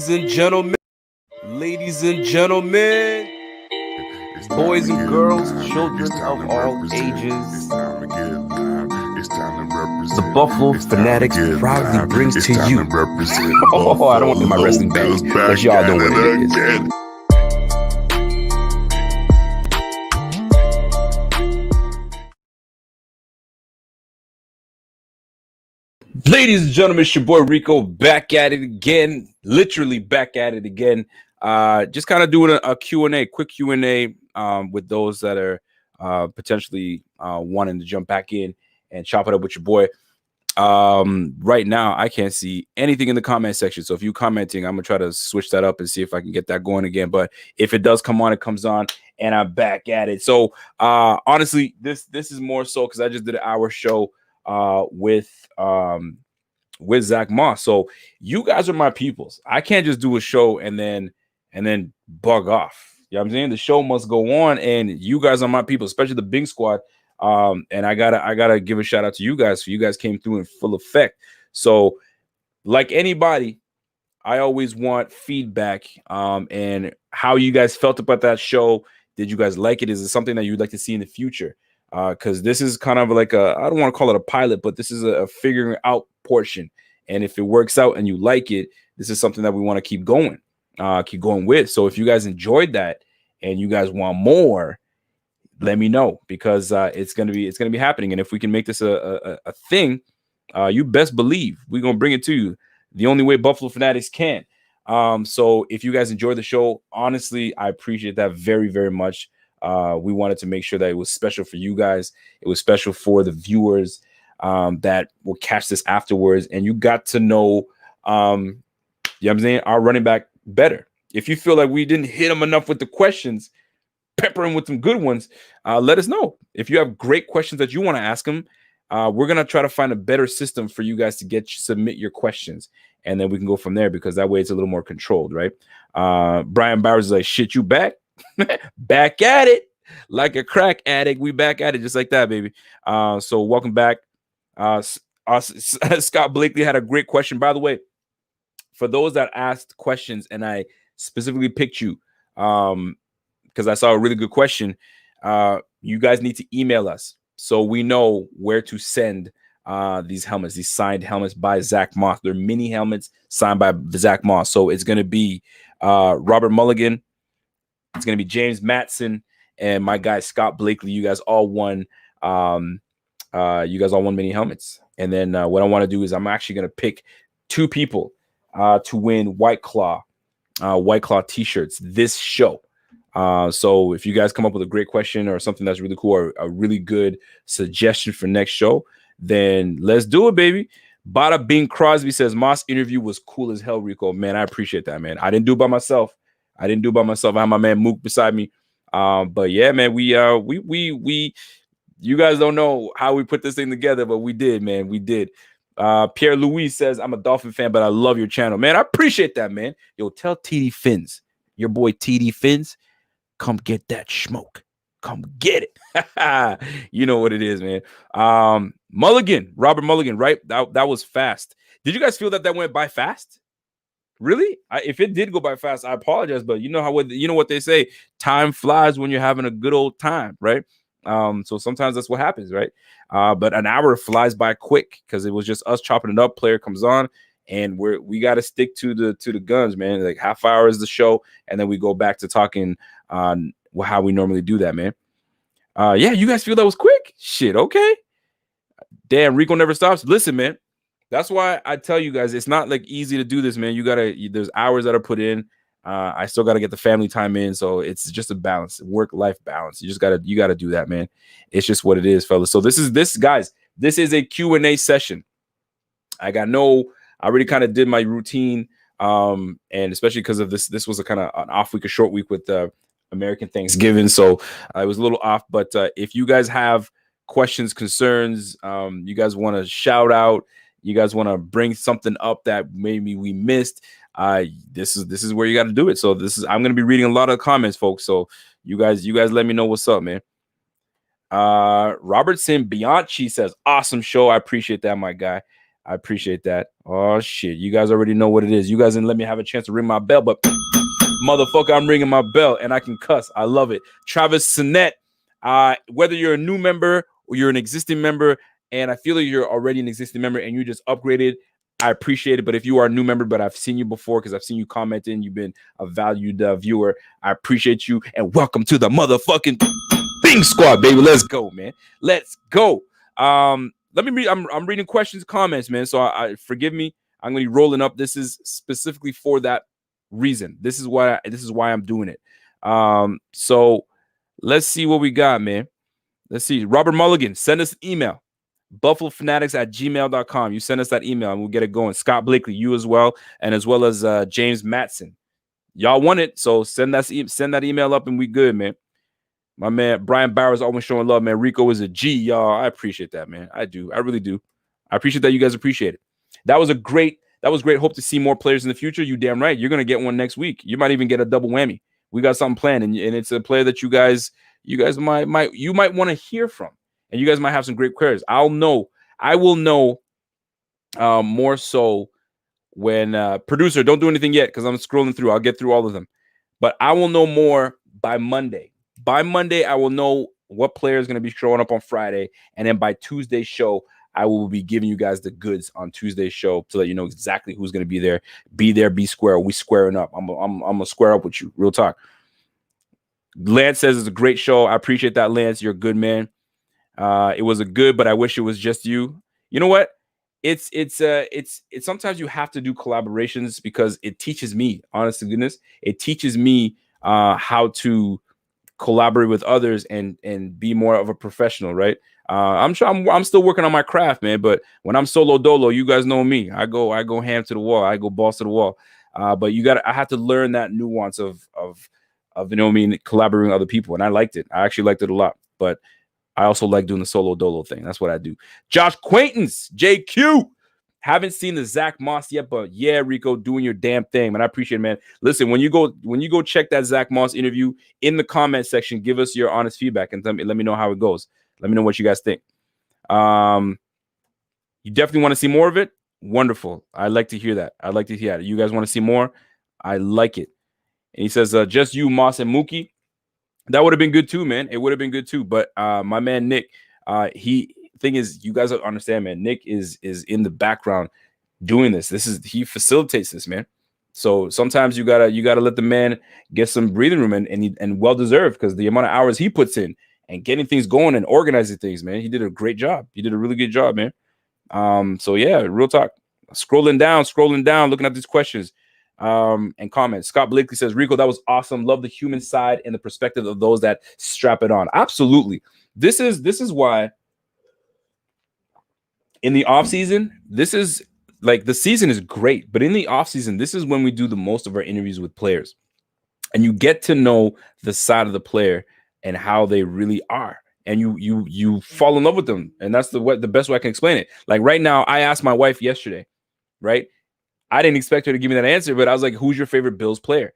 Ladies and gentlemen, boys and girls, children of all ages, the Buffalo Fanatics proudly brings to you. Oh, I don't want to do my wrestling bang, but y'all know what it is. Ladies and gentlemen, it's your boy Rico back at it again, literally back at it again. Just kind of doing a Q&A, quick Q&A with those that are potentially wanting to jump back in and chop it up with your boy. Right now, I can't see anything in the comment section. So if you're commenting, I'm going to try to switch that up and see if I can get that going again. But if it does come on, it comes on and I'm back at it. So honestly, this is more so because I just did an hour show with Zach Moss. So you guys are my peoples. I can't just do a show and then bug off. You know what I'm saying? The show must go on, and you guys are my people, especially the Big Squad. And I gotta give a shout out to you guys. For you guys came through in full effect. So, like anybody, I always want feedback and how you guys felt about that show. Did you guys like it? Is it something that you'd like to see in the future? Because this is kind of like I don't want to call it a pilot, but this is a figuring out portion. And if it works out and you like it, this is something that we want to keep going with. So if you guys enjoyed that and you guys want more, let me know, because it's gonna be happening. And if we can make this a thing, you best believe we're gonna bring it to you the only way Buffalo Fanatics can. So if you guys enjoy the show, honestly, I appreciate that very, very much. We wanted to make sure that it was special for you guys. It was special for the viewers that will catch this afterwards. And you got to know, you know what I'm saying, our running back better. If you feel like we didn't hit him enough with the questions, pepper him with some good ones, let us know. If you have great questions that you want to ask him, we're going to try to find a better system for you guys to submit your questions. And then we can go from there, because that way it's a little more controlled, right? Brian Bowers is like, shit, you back? Back at it like a crack addict. We back at it just like that, baby. So welcome back. Scott Blakely had a great question. By the way, for those that asked questions and I specifically picked you because I saw a really good question, you guys need to email us so we know where to send these helmets, these signed helmets by Zach Moss. They're mini helmets signed by Zach Moss. So it's going to be Robert Mulligan, it's going to be James Matson, and my guy Scott Blakely. You guys all won mini helmets. And then what I want to do is I'm actually going to pick 2 people to win White Claw t-shirts this show. So if you guys come up with a great question or something that's really cool, or a really good suggestion for next show, then let's do it, baby. Bada Bing Crosby says Moss interview was cool as hell, Rico. Man, I appreciate that, man. I didn't do it by myself. I had my man Mook beside me. But yeah, man, we you guys don't know how we put this thing together, but we did, man. We did. Pierre Louis says, I'm a Dolphin fan, but I love your channel, man. I appreciate that, man. Yo, tell TD Fins, your boy TD Fins, come get that smoke. Come get it. You know what it is, man. Robert Mulligan, right? That was fast. Did you guys feel that went by fast? Really? If it did go by fast, I apologize, but you know what they say, time flies when you're having a good old time, right? So sometimes that's what happens, right? But an hour flies by quick because it was just us chopping it up. Player comes on, and we got to stick to the guns, man. Like half hour is the show, and then we go back to talking on how we normally do that, man. Yeah, you guys feel that was quick? Shit, okay. Damn, Rico never stops. Listen, man. That's why I tell you guys, it's not like easy to do this, man. There's hours that are put in. I still got to get the family time in. So it's just a balance, work-life balance. You got to do that, man. It's just what it is, fellas. So this is a Q&A session. I already kind of did my routine. And especially because of this was a kind of an off week, a short week with American Thanksgiving. So I was a little off, but if you guys have questions, concerns, you guys want to shout out, you guys want to bring something up that maybe we missed, this is where you got to do it. So I'm going to be reading a lot of comments, folks. So you guys let me know what's up, man. Robertson Bianchi says, awesome show. I appreciate that, my guy. I appreciate that. Oh shit, you guys already know what it is. You guys didn't let me have a chance to ring my bell, but motherfucker, I'm ringing my bell and I can cuss. I love it. Travis Sinet, whether you're a new member or you're an existing member, and I feel like you're already an existing member and you just upgraded, I appreciate it. But if you are a new member, but I've seen you before because I've seen you commenting, you've been a valued viewer, I appreciate you. And welcome to the motherfucking Bing Squad, baby. Let's go, man. Let's go. Let me read. I'm reading questions, comments, man. So I forgive me. I'm gonna be rolling up. This is specifically for that reason. This is why I'm doing it. So let's see what we got, man. Let's see. Robert Mulligan, send us an email. BuffaloFanatics@gmail.com. You send us that email and we'll get it going. Scott Blakely, you as well, and as well as James Matson. Y'all want it, so send that email up and we good, man. My man Brian Bowers always showing love, man. Rico is a G, y'all. I appreciate that, man. I do. I really do. I appreciate that you guys appreciate it. That was great. Hope to see more players in the future. You damn right. You're gonna get one next week. You might even get a double whammy. We got something planned, and it's a player that you guys might want to hear from, and you guys might have some great queries. I will know more so when producer, don't do anything yet because I'm scrolling through. I'll get through all of them, but I will know more by Monday. By Monday, I will know what player is going to be showing up on Friday, and then by Tuesday's show, I will be giving you guys the goods on Tuesday's show to let you know exactly who's going to be there. Be there, be square. We squaring up. I'm gonna square up with you. Real talk. Lance says it's a great show. I appreciate that, Lance. You're a good man. It was a good, but I wish it was just you. You know what? It's sometimes you have to do collaborations because it teaches me, honest to goodness, it teaches me how to collaborate with others and be more of a professional, right? I'm still working on my craft, man. But when I'm solo dolo, you guys know me. I go ham to the wall. I go balls to the wall. But I have to learn that nuance of you know what I mean, collaborating with other people, and I liked it. I actually liked it a lot. But I also like doing the solo dolo thing. That's what I do. Josh Quaintance, JQ. Haven't seen the Zach Moss yet, but yeah, Rico, doing your damn thing, man. I appreciate it, man. Listen, when you go check that Zach Moss interview in the comment section, give us your honest feedback and let me know how it goes. Let me know what you guys think. You definitely want to see more of it? Wonderful. I like to hear that. I'd like to hear that. You guys want to see more? I like it. And he says, just you, Moss, and Mookie. That would have been good too, man. It would have been good too. But my man Nick, thing is, you guys understand, man. Nick is in the background doing this. He facilitates this, man. So sometimes you gotta let the man get some breathing room and well deserved, because the amount of hours he puts in and getting things going and organizing things, man. He did a great job. He did a really good job, man. So yeah, real talk. Scrolling down, looking at these questions and comments. Scott Blakely says, Rico, that was awesome. Love the human side and the perspective of those that strap it on. Absolutely. This is why in the off season, this is like, the season is great, but in the off season, this is when we do the most of our interviews with players, and you get to know the side of the player and how they really are, and you fall in love with them, and that's the best way I can explain it. Like right now, I asked my wife yesterday, right? I didn't expect her to give me that answer, but I was like, "Who's your favorite Bills player,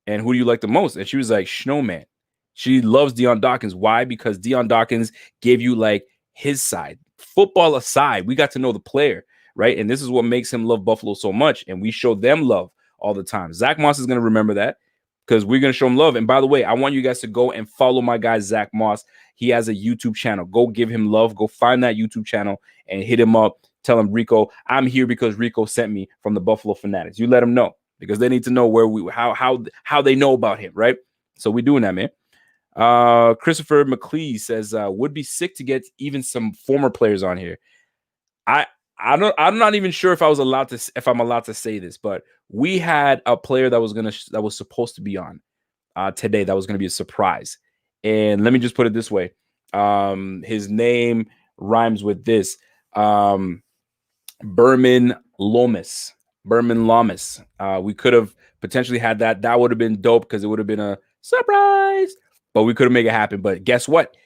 and who do you like the most?" And she was like, Snowman. She loves Dion Dawkins. Why? Because Dion Dawkins gave you like his side. Football aside, we got to know the player, right? And this is what makes him love Buffalo so much, and we show them love all the time. Zach Moss is going to remember that, because we're going to show him love. And by the way, I want you guys to go and follow my guy, Zach Moss. He has a YouTube channel. Go give him love. Go find that YouTube channel and hit him up. Tell him, Rico, I'm here because Rico sent me from the Buffalo Fanatics. You let them know, because they need to know how they know about him, right? So we're doing that, man. Christopher McLeese says, would be sick to get even some former players on here. I'm not even sure if I'm allowed to say this, but we had a player that was supposed to be on today. That was going to be a surprise. And let me just put it this way. His name rhymes with this. Berman Lomas. We could have potentially had that. That would have been dope, because it would have been a surprise, but we couldn't make it happen. But guess what?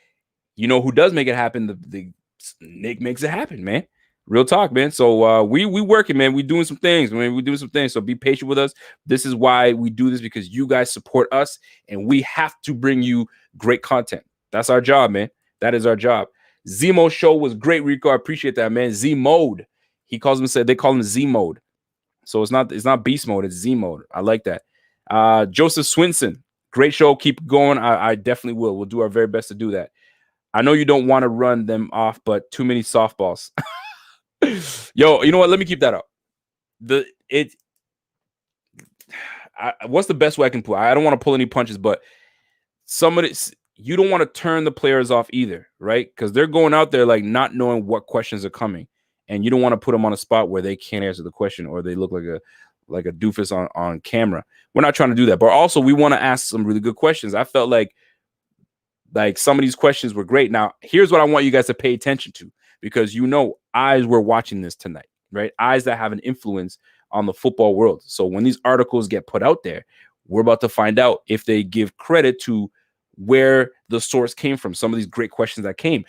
You know who does make it happen? The Nick makes it happen, man. Real talk, man. So we working, man. We doing some things, man. We doing some things. So be patient with us. This is why we do this, because you guys support us, and we have to bring you great content. That's our job, man. That is our job. Zemo show was great, Rico. I appreciate that, man. Z Mode. He calls him, they call him Z mode. So it's not beast mode, it's Z mode. I like that. Joseph Swinson, great show. Keep going. I definitely will. We'll do our very best to do that. I know you don't want to run them off, but too many softballs. Yo, you know what? Let me keep that up. What's the best way I can put? I don't want to pull any punches, but you don't want to turn the players off either, right? Because they're going out there like not knowing what questions are coming, and you don't want to put them on a spot where they can't answer the question or they look like a doofus on camera. We're not trying to do that, but also we want to ask some really good questions. I felt like some of these questions were great. Now, here's what I want you guys to pay attention to, because eyes were watching this tonight, right? Eyes that have an influence on the football world. So when these articles get put out there, we're about to find out if they give credit to where the source came from. Some of these great questions that came.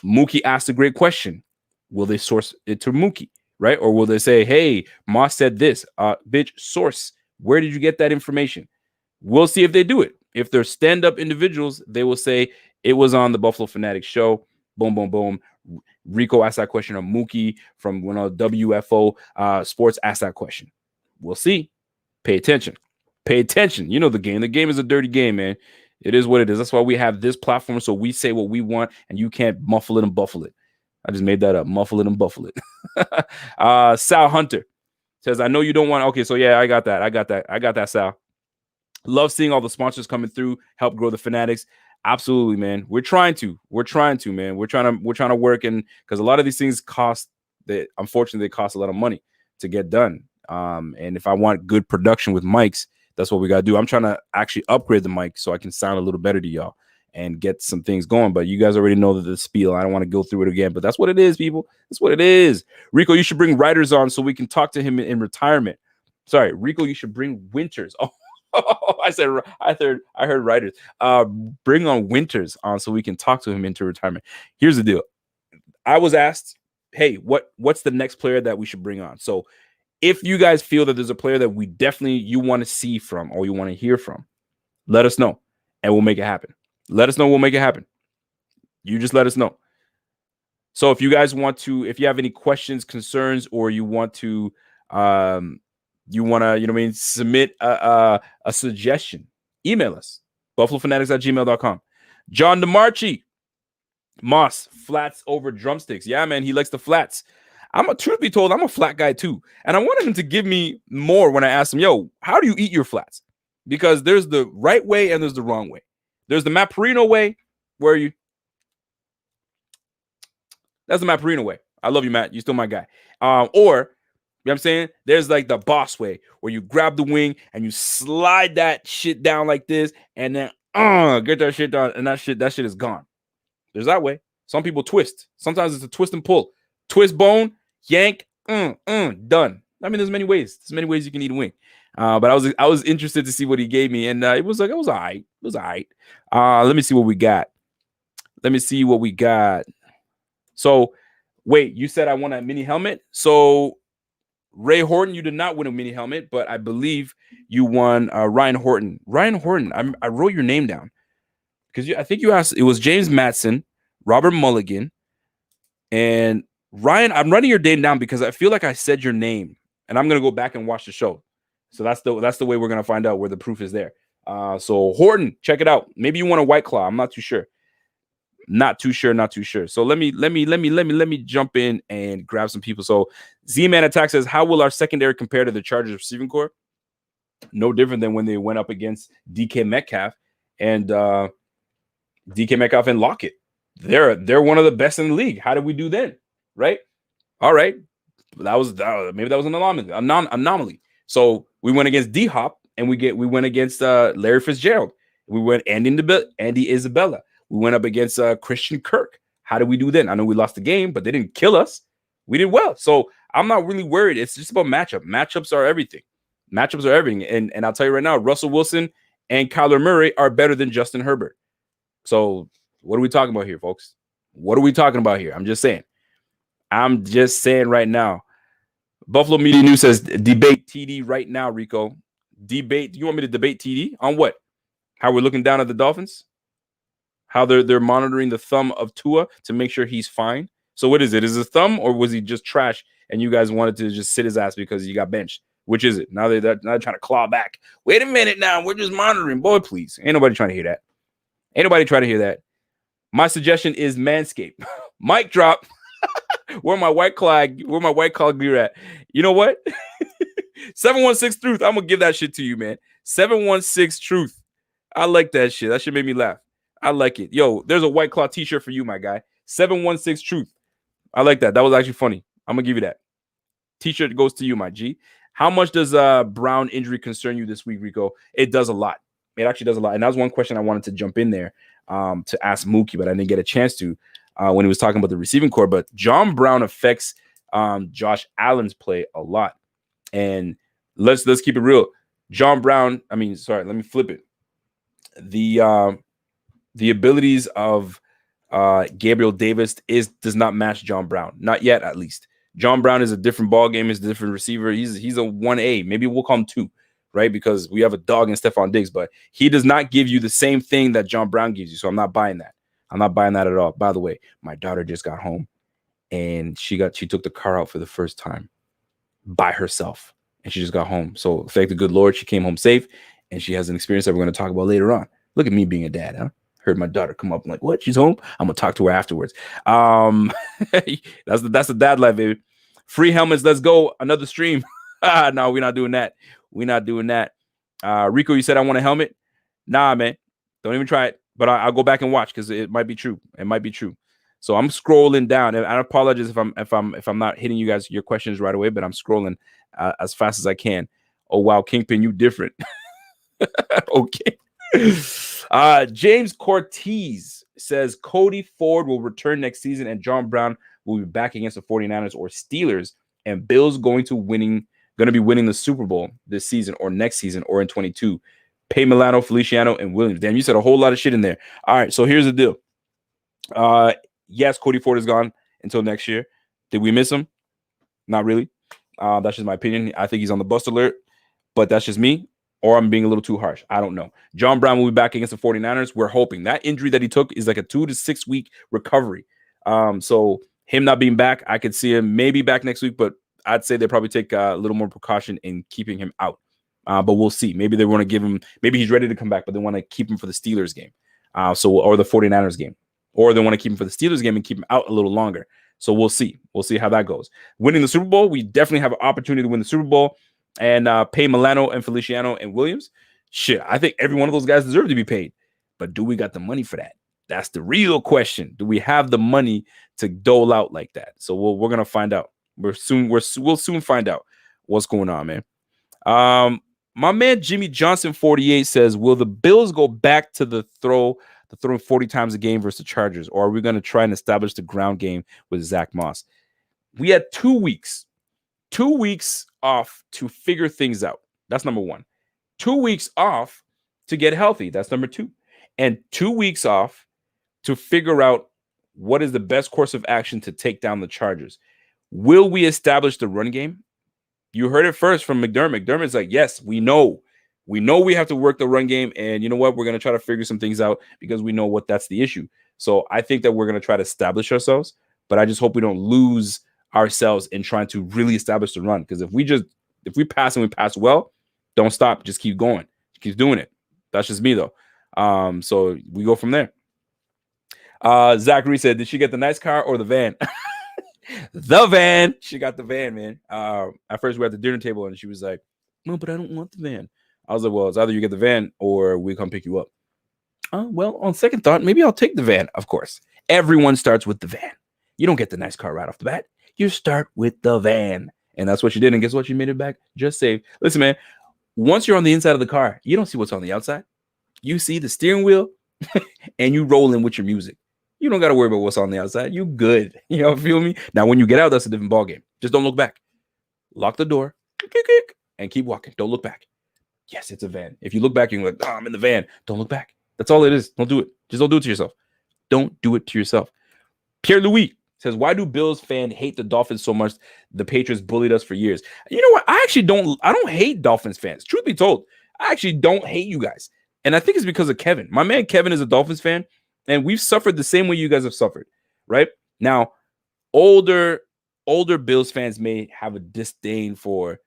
Mookie asked a great question. Will they source it to Mookie, right? Or will they say, hey, Moss said this, bitch, source. Where did you get that information? We'll see if they do it. If they're stand-up individuals, they will say it was on the Buffalo Fanatics show. Boom, boom, boom. Rico asked that question, or Mookie from WFO Sports asked that question. We'll see. Pay attention. Pay attention. You know the game. The game is a dirty game, man. It is what it is. That's why we have this platform, so we say what we want, and you can't muffle it and buffle it. I just made that up. Muffle it and buffle it. Sal Hunter says, I know you don't want... Okay, so yeah, I got that, Sal. Love seeing all the sponsors coming through, help grow the Fanatics. Absolutely, man. We're trying to, man. We're trying to work, and because a lot of these things unfortunately, they cost a lot of money to get done. And if I want good production with mics, that's what we got to do. I'm trying to actually upgrade the mic so I can sound a little better to y'all and get some things going. But you guys already know the spiel. I don't want to go through it again, but that's what it is, people. That's what it is. Rico, you should bring Writers on so we can talk to him in retirement. Sorry, Rico, you should bring Winters. I heard Writers. Bring on Winters on so we can talk to him into retirement. Here's the deal. I was asked, hey, what's the next player that we should bring on? So if you guys feel that there's a player that you want to see from or you want to hear from, let us know and we'll make it happen. Let us know. We'll make it happen. You just let us know. So if you guys want to, if you have any questions, concerns, or you want to, submit a suggestion, email us, buffalofanatics@gmail.com. John DeMarchi, Moss, flats over drumsticks. Yeah, man, he likes the flats. Truth be told, I'm a flat guy too. And I wanted him to give me more when I asked him, yo, how do you eat your flats? Because there's the right way and there's the wrong way. There's the Matt Perino way that's the Matt Perino way. I love you, Matt. You're still my guy. Or, you know what I'm saying? There's like the boss way where you grab the wing and you slide that shit down like this and then get that shit down and that shit is gone. There's that way. Some people twist. Sometimes it's a twist and pull. Twist bone, yank, done. I mean, there's many ways. There's many ways you can eat a wing. But I was interested to see what he gave me, and it was all right. It was all right. Let me see what we got. So, wait, you said I won a mini helmet. So, Ray Horton, you did not win a mini helmet, but I believe you won Ryan Horton. Ryan Horton, I wrote your name down because I think you asked. It was James Matson, Robert Mulligan, and Ryan. I'm writing your name down because I feel like I said your name, and I'm gonna go back and watch the show. So that's the way we're gonna find out where the proof is there. So Horton, check it out. Maybe you want a White Claw. I'm not too sure. Not too sure. So let me jump in and grab some people. So Z-Man Attack says, how will our secondary compare to the Chargers receiving corps? No different than when they went up against DK Metcalf and Lockett. They're one of the best in the league. How did we do then? Right? All right. Maybe that was an anomaly. So we went against D-Hop and we went against Larry Fitzgerald. We went Andy Isabella. We went up against Christian Kirk. How did we do then? I know we lost the game, but they didn't kill us. We did well. So I'm not really worried. It's just about matchup. Matchups are everything. And I'll tell you right now, Russell Wilson and Kyler Murray are better than Justin Herbert. So what are we talking about here, folks? What are we talking about here? I'm just saying right now. Buffalo Media News says debate TD right now, Rico. Debate. You want me to debate TD on what? How we're looking down at the Dolphins? How they're monitoring the thumb of Tua to make sure he's fine So what is it? Is it a thumb, or was he just trash and you guys wanted to just sit his ass because he got benched? Which is it? Now they're trying to claw back. Wait a minute now. We're just monitoring. Boy, please. Ain't nobody trying to hear that. Ain't nobody trying to hear that. My suggestion is Manscaped. Mic drop. Where my white claw gear at? You know what? 716 Truth. I'm gonna give that shit to you, man. 716 Truth. I like that shit. That shit made me laugh. I like it. Yo, there's a White Claw t-shirt for you, my guy. 716 Truth. I like that. That was actually funny. I'm gonna give you that. T-shirt goes to you, my G. How much does Brown injury concern you this week, Rico? It does a lot. It actually does a lot. And that was one question I wanted to jump in there to ask Mookie, but I didn't get a chance to when he was talking about the receiving core. But John Brown affects Josh Allen's play a lot. And let's keep it real. John Brown, let me flip it. The abilities of Gabriel Davis does not match John Brown. Not yet, at least. John Brown is a different ball game. He's a different receiver. He's a 1A. Maybe we'll call him 2, right? Because we have a dog in Stephon Diggs, but he does not give you the same thing that John Brown gives you. So I'm not buying that. I'm not buying that at all. By the way, my daughter just got home and she took the car out for the first time by herself. And she just got home. So thank the good Lord, she came home safe, and she has an experience that we're going to talk about later on. Look at me being a dad, huh? Heard my daughter come up. I'm like, what? She's home? I'm going to talk to her afterwards. That's the dad life, baby. Free helmets. Let's go. Another stream. No, we're not doing that. We're not doing that. Rico, you said I want a helmet? Nah, man. Don't even try it. But I'll go back and watch because it might be true. It might be true. So I'm scrolling down, and I apologize if I'm not hitting you guys your questions right away, but I'm scrolling as fast as I can. Oh wow, Kingpin, you different. Okay. James Cortez says Cody Ford will return next season, and John Brown will be back against the 49ers or Steelers, and Bills going to be winning the Super Bowl this season or next season or in 22. Pay Milano, Feliciano, and Williams. Damn, you said a whole lot of shit in there. All right, so here's the deal. Yes, Cody Ford is gone until next year. Did we miss him? Not really. That's just my opinion. I think he's on the bust alert, but that's just me, or I'm being a little too harsh. I don't know. John Brown will be back against the 49ers. We're hoping. That injury that he took is like a 2 to 6 week recovery. So him not being back, I could see him maybe back next week, but I'd say they probably take a little more precaution in keeping him out. But we'll see. Maybe they want to give him, maybe he's ready to come back, but they want to keep him for the Steelers game. Or the 49ers game. Or they want to keep him for the Steelers game and keep him out a little longer. So we'll see. We'll see how that goes. Winning the Super Bowl, we definitely have an opportunity to win the Super Bowl and pay Milano and Feliciano and Williams. Shit, I think every one of those guys deserve to be paid. But do we got the money for that? That's the real question. Do we have the money to dole out like that? So we're gonna find out. We'll soon find out what's going on, man. My man Jimmy Johnson 48 says, will the Bills go back to throwing 40 times a game versus the Chargers, or are we going to try and establish the ground game with Zach Moss? We had 2 weeks off to figure things out. That's number one. 2 weeks off to get healthy. That's number two. And 2 weeks off to figure out what is the best course of action to take down the Chargers. Will we establish the run game? You heard it first from McDermott. McDermott's like, yes, we know. We know we have to work the run game, and you know what? We're going to try to figure some things out because we know that's the issue. So I think that we're going to try to establish ourselves, but I just hope we don't lose ourselves in trying to really establish the run. Because if we pass and we pass well, don't stop. Just keep going. Keep doing it. That's just me, though. So we go from there. Zachary said, did she get the nice car or the van? The van. She got the van, man. At first, we were at the dinner table, and she was like, no, but I don't want the van. I was like, well, it's either you get the van or we come pick you up. Well, on second thought, maybe I'll take the van, of course. Everyone starts with the van. You don't get the nice car right off the bat. You start with the van. And that's what she did. And guess what? She made it back just safe. Listen, man, once you're on the inside of the car, you don't see what's on the outside. You see the steering wheel and you roll in with your music. You don't got to worry about what's on the outside. You good. You know, feel me? Now, when you get out, that's a different ballgame. Just don't look back. Lock the door and keep walking. Don't look back. Yes, it's a van. If you look back, you're like, oh, I'm in the van. Don't look back. That's all it is. Don't do it. Just don't do it to yourself. Don't do it to yourself. Pierre Louis says, why do Bills fans hate the Dolphins so much? The Patriots bullied us for years. You know what? I don't hate Dolphins fans. Truth be told, I actually don't hate you guys. And I think it's because of Kevin. My man Kevin is a Dolphins fan, and we've suffered the same way you guys have suffered, right? Now, older Bills fans may have a disdain for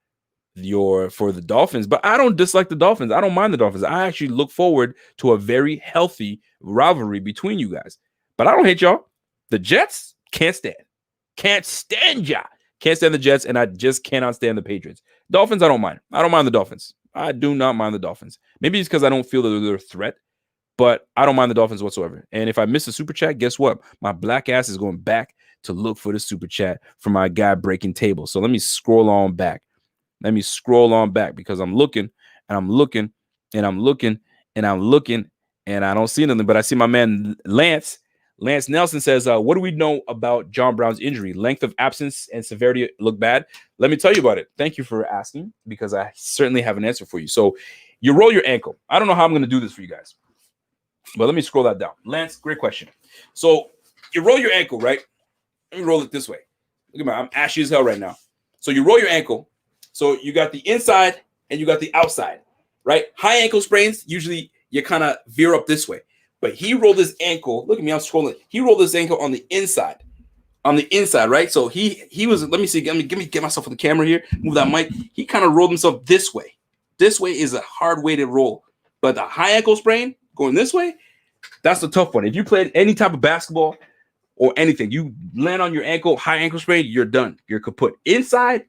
the Dolphins, but I don't dislike the Dolphins. I don't mind the Dolphins. I actually look forward to a very healthy rivalry between you guys. But I don't hate y'all. The Jets can't stand y'all. Can't stand the Jets, and I just cannot stand the Patriots. Dolphins, I don't mind. I don't mind the Dolphins. I do not mind the Dolphins. Maybe it's because I don't feel that they're a threat, but I don't mind the Dolphins whatsoever. And if I miss a super chat, guess what? My black ass is going back to look for the super chat for my guy breaking tables. So let me scroll on back. Let me scroll on back because I'm looking and I'm looking and I'm looking and I'm looking and I don't see nothing. But I see my man Lance. Lance Nelson says, what do we know about John Brown's injury? Length of absence and severity look bad. Let me tell you about it. Thank you for asking because I certainly have an answer for you. So you roll your ankle. I don't know how I'm going to do this for you guys, but let me scroll that down. Lance, great question. So you roll your ankle, right? Let me roll it this way. Look at me. I'm ashy as hell right now. So you roll your ankle. So you got the inside and you got the outside, right? High ankle sprains, usually you kind of veer up this way. But he rolled his ankle. Look at me, I'm scrolling. He rolled his ankle on the inside. On the inside, right? So he was, let me see, let me get myself on the camera here. Move that mic. He kind of rolled himself this way. This way is a hard way to roll. But the high ankle sprain going this way, that's the tough one. If you played any type of basketball or anything, you land on your ankle, high ankle sprain, you're done. You're kaput. Inside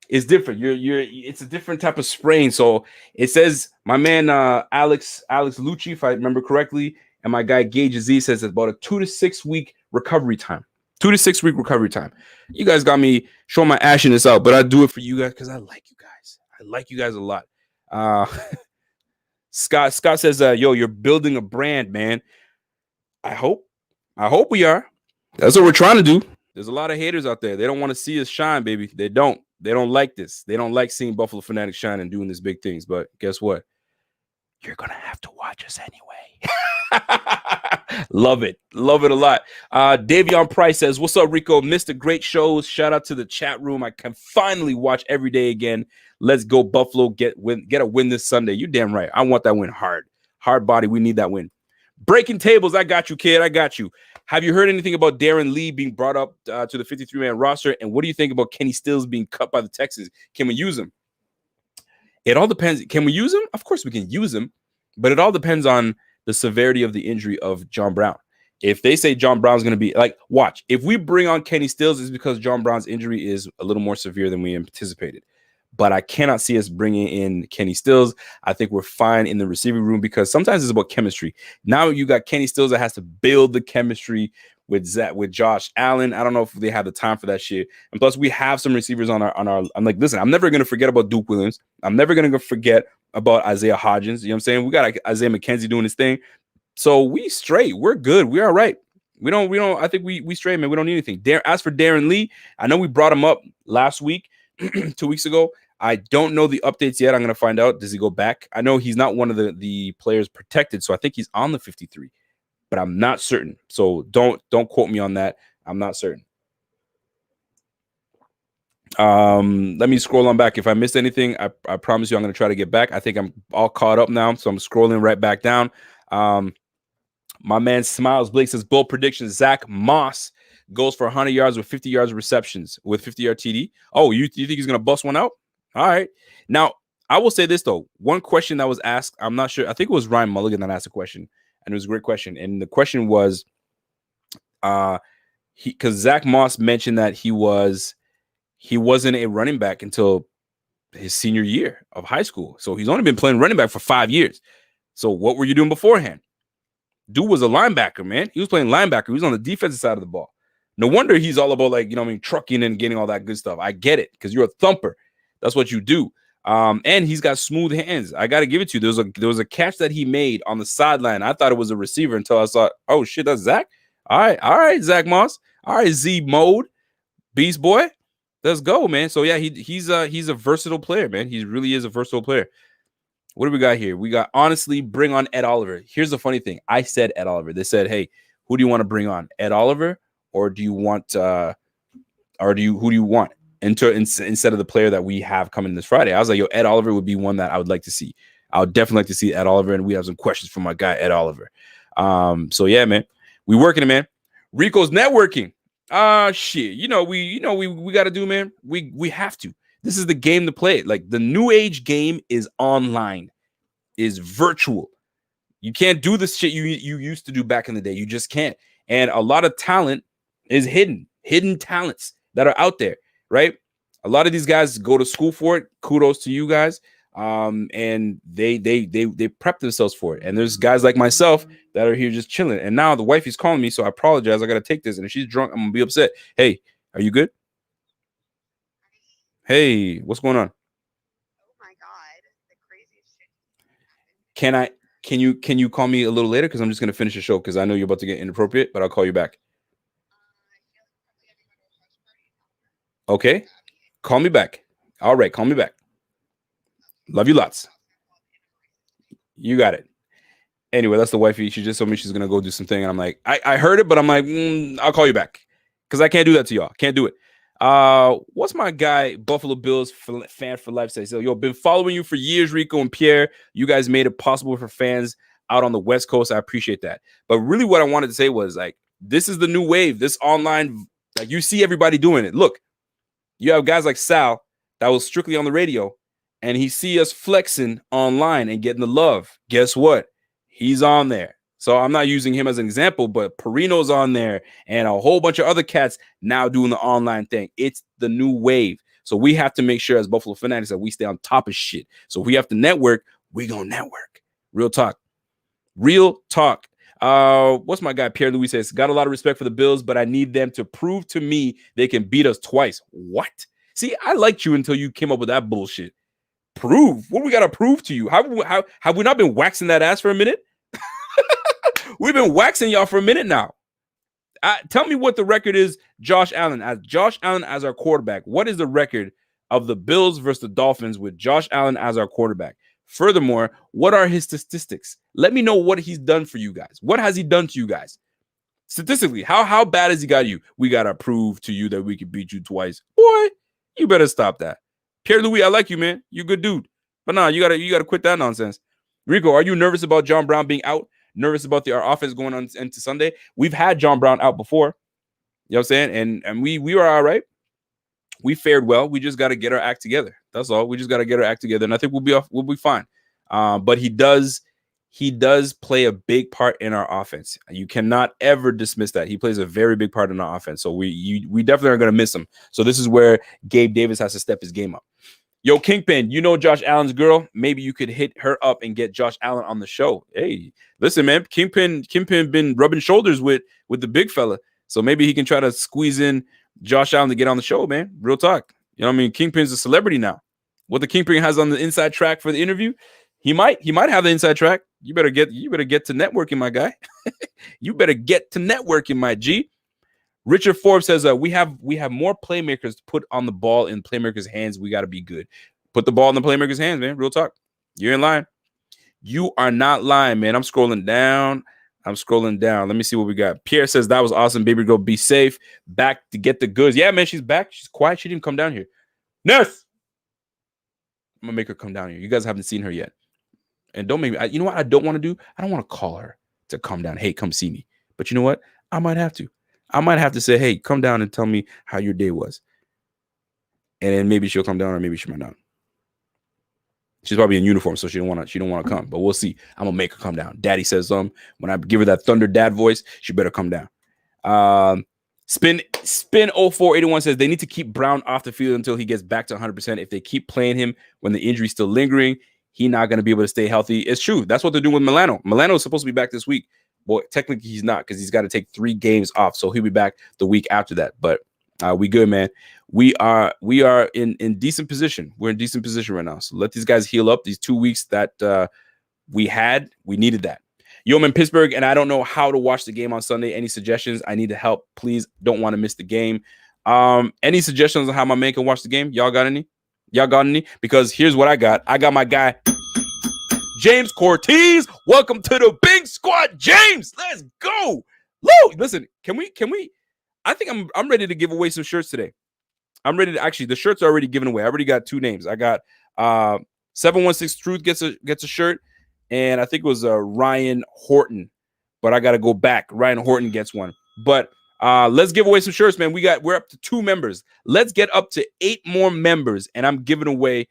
is different. It's a different type of sprain. So it says my man Alex Lucci, if I remember correctly, and my guy Gage Z says it's about a 2 to 6 week recovery time. 2 to 6 week recovery time. You guys got me showing my ashiness out, but I do it for you guys because I like you guys. I like you guys a lot. Scott says, yo, you're building a brand, man. I hope we are. That's what we're trying to do. There's a lot of haters out there. They don't want to see us shine, baby. They don't like this. They don't like seeing Buffalo Fanatics shine and doing these big things. But guess what? You're going to have to watch us anyway. Love it. Love it a lot. Davion Price says, what's up, Rico? Missed a great shows. Shout out to the chat room. I can finally watch every day again. Let's go, Buffalo. Get a win this Sunday. You damn right. I want that win hard. Hard body. We need that win. Breaking tables. I got you, kid. I got you. Have you heard anything about Darren Lee being brought up to the 53-man roster? And what do you think about Kenny Stills being cut by the Texans? Can we use him? It all depends. Can we use him? Of course we can use him, but it all depends on the severity of the injury of John Brown. If they say John Brown's going to be like, watch, if we bring on Kenny Stills, it's because John Brown's injury is a little more severe than we anticipated. But I cannot see us bringing in Kenny Stills. I think we're fine in the receiving room because sometimes it's about chemistry. Now you got Kenny Stills that has to build the chemistry with Josh Allen. I don't know if they have the time for that shit. And plus, we have some receivers on our. I'm like, listen, I'm never gonna forget about Duke Williams. I'm never gonna forget about Isaiah Hodgins. You know what I'm saying? We got like Isaiah McKenzie doing his thing. So we straight. We're good. We're all right. We don't. I think we straight, man. We don't need anything. As for Darren Lee, I know we brought him up last week, 2 weeks ago. I don't know the updates yet. I'm going to find out. Does he go back? I know he's not one of the players protected, so I think he's on the 53, but I'm not certain. So don't quote me on that. I'm not certain. Let me scroll on back. If I missed anything, I promise you I'm going to try to get back. I think I'm all caught up now, so I'm scrolling right back down. My man Smiles Blake says, bold prediction, Zach Moss goes for 100 yards with 50 yards of receptions with 50-yard TD. Oh, you think he's going to bust one out? All right. Now, I will say this, though. One question that was asked, I'm not sure. I think it was Ryan Mulligan that asked a question, and it was a great question. And the question was, because Zach Moss mentioned that he wasn't a running back until his senior year of high school. So he's only been playing running back for 5 years. So what were you doing beforehand? Dude was a linebacker, man. He was playing linebacker. He was on the defensive side of the ball. No wonder he's all about, like, trucking and getting all that good stuff. I get it, because you're a thumper. That's what you do. And he's got smooth hands. I got to give it to you. There was a catch that he made on the sideline. I thought it was a receiver until I saw, oh, shit, that's Zach. All right, Zach Moss. All right, Z Mode, Beast Boy. Let's go, man. So, yeah, he's a versatile player, man. He really is a versatile player. What do we got here? We got, honestly, bring on Ed Oliver. Here's the funny thing. I said Ed Oliver. They said, hey, who do you want to bring on? Ed Oliver? Or do you want who do you want instead of the player that we have coming this Friday? I was like, yo, Ed Oliver would be one that I would like to see. I would definitely like to see Ed Oliver, and we have some questions from my guy Ed Oliver. So yeah, man, we working it, man. Rico's networking. Shit. We got to do, man. We have to. This is the game to play. Like the new age game is online, is virtual. You can't do the shit you used to do back in the day. You just can't. And a lot of talent is hidden talents that are out there, right? A lot of these guys go to school for it. Kudos to you guys. And they prep themselves for it. And there's guys like myself that are here just chilling. And now the wifey's calling me, so I apologize. I gotta take this. And if she's drunk, I'm gonna be upset. Hey, are you good? Hey, what's going on? Can I can you call me a little later? Because I'm just gonna finish the show because I know you're about to get inappropriate, but I'll call you back. Okay. Call me back. All right, call me back. Love you lots. You got it. Anyway, that's the wifey. She just told me she's gonna go do something, and I'm like, I heard it, but I'm like, I'll call you back because I can't do that to y'all. Can't do it. What's my guy Buffalo Bills fan for life say? So, yo, been following you for years, Rico and Pierre. You guys made it possible for fans out on the West Coast. I appreciate that. But really, what I wanted to say was like, this is the new wave. This online, like you see everybody doing it. Look, you have guys like Sal that was strictly on the radio, and he see us flexing online and getting the love. Guess what? He's on there. So I'm not using him as an example, but Perino's on there and a whole bunch of other cats now doing the online thing. It's the new wave. So we have to make sure as Buffalo Fanatics that we stay on top of shit. So if we have to network, we gonna network. Real talk. Real talk. What's my guy Pierre Louis says? Got a lot of respect for the Bills, but I need them to prove to me they can beat us twice. What? See, I liked you until you came up with that bullshit. Prove? What we gotta prove to you? How have we not been waxing that ass for a minute? We've been waxing y'all for a minute now. Tell me what the record is. Josh Allen as our quarterback. What is the record of the Bills versus the Dolphins with Josh Allen as our quarterback? Furthermore, what are his statistics? Let me know what he's done for you guys. What has he done to you guys? Statistically, how bad has he got you? We gotta prove to you that we can beat you twice. Boy, you better stop that. Pierre Louis, I like you, man. You a good dude. But nah, you gotta quit that nonsense. Rico, are you nervous about John Brown being out? Nervous about our offense going on into Sunday? We've had John Brown out before. You know what I'm saying? And we were all right. We fared well. We just got to get our act together. That's all. We just got to get our act together, and I think we'll be fine. But he does play a big part in our offense. You cannot ever dismiss that. He plays a very big part in our offense. So we definitely are going to miss him. So this is where Gabe Davis has to step his game up. Yo, Kingpin, you know Josh Allen's girl. Maybe you could hit her up and get Josh Allen on the show. Hey, listen, man, Kingpin been rubbing shoulders with the big fella. So maybe he can try to squeeze in Josh Allen to get on the show, man. Real talk. You know what I mean? Kingpin's a celebrity now. What the Kingpin has on the inside track for the interview, he might have the inside track. You better get to networking, my guy. You better get to networking, my G. Richard Forbes says we have more playmakers to put on the ball in playmakers' hands. We got to be good. Put the ball in the playmakers' hands, man. Real talk. You're in line. You are not lying, man. I'm scrolling down. Let me see what we got. Pierre says that was awesome. Baby girl, be safe. Back to get the goods. Yeah, man, she's back. She's quiet. She didn't come down here. Ness. I'm gonna make her come down here. You guys haven't seen her yet. And don't make me. You know what I don't want to do? I don't want to call her to come down. Hey, come see me. But you know what? I might have to. I might have to say, hey, come down and tell me how your day was. And then maybe she'll come down, or maybe she might not. She's probably in uniform, so she don't want to come. But we'll see. I'm gonna make her come down. Daddy says when I give her that thunder dad voice, she better come down. Spin 0481 says they need to keep Brown off the field until he gets back to 100%. If they keep playing him when the injury's still lingering, he's not going to be able to stay healthy. It's true. That's what they're doing with Milano. Milano is supposed to be back this week. Well, technically he's not, because he's got to take 3 games off. So he'll be back the week after that. But we good, man. We are in decent position. We're in decent position right now. So let these guys heal up. These 2 weeks that we needed that. Yo, I'm in Pittsburgh, and I don't know how to watch the game on Sunday. Any suggestions? I need help. Please, don't want to miss the game. Any suggestions on how my man can watch the game? Y'all got any? Because here's what I got. I got my guy, James Cortez. Welcome to the big squad, James. Let's go. Woo! Listen, can we? I think I'm ready to give away some shirts today. I'm ready to actually. The shirts are already given away. I already got 2 names. I got 716 Truth gets a shirt. And I think it was Ryan Horton, but I got to go back. Ryan Horton gets one. But Let's give away some shirts, man. We're up to 2 members. Let's get up to 8 more members, and I'm giving away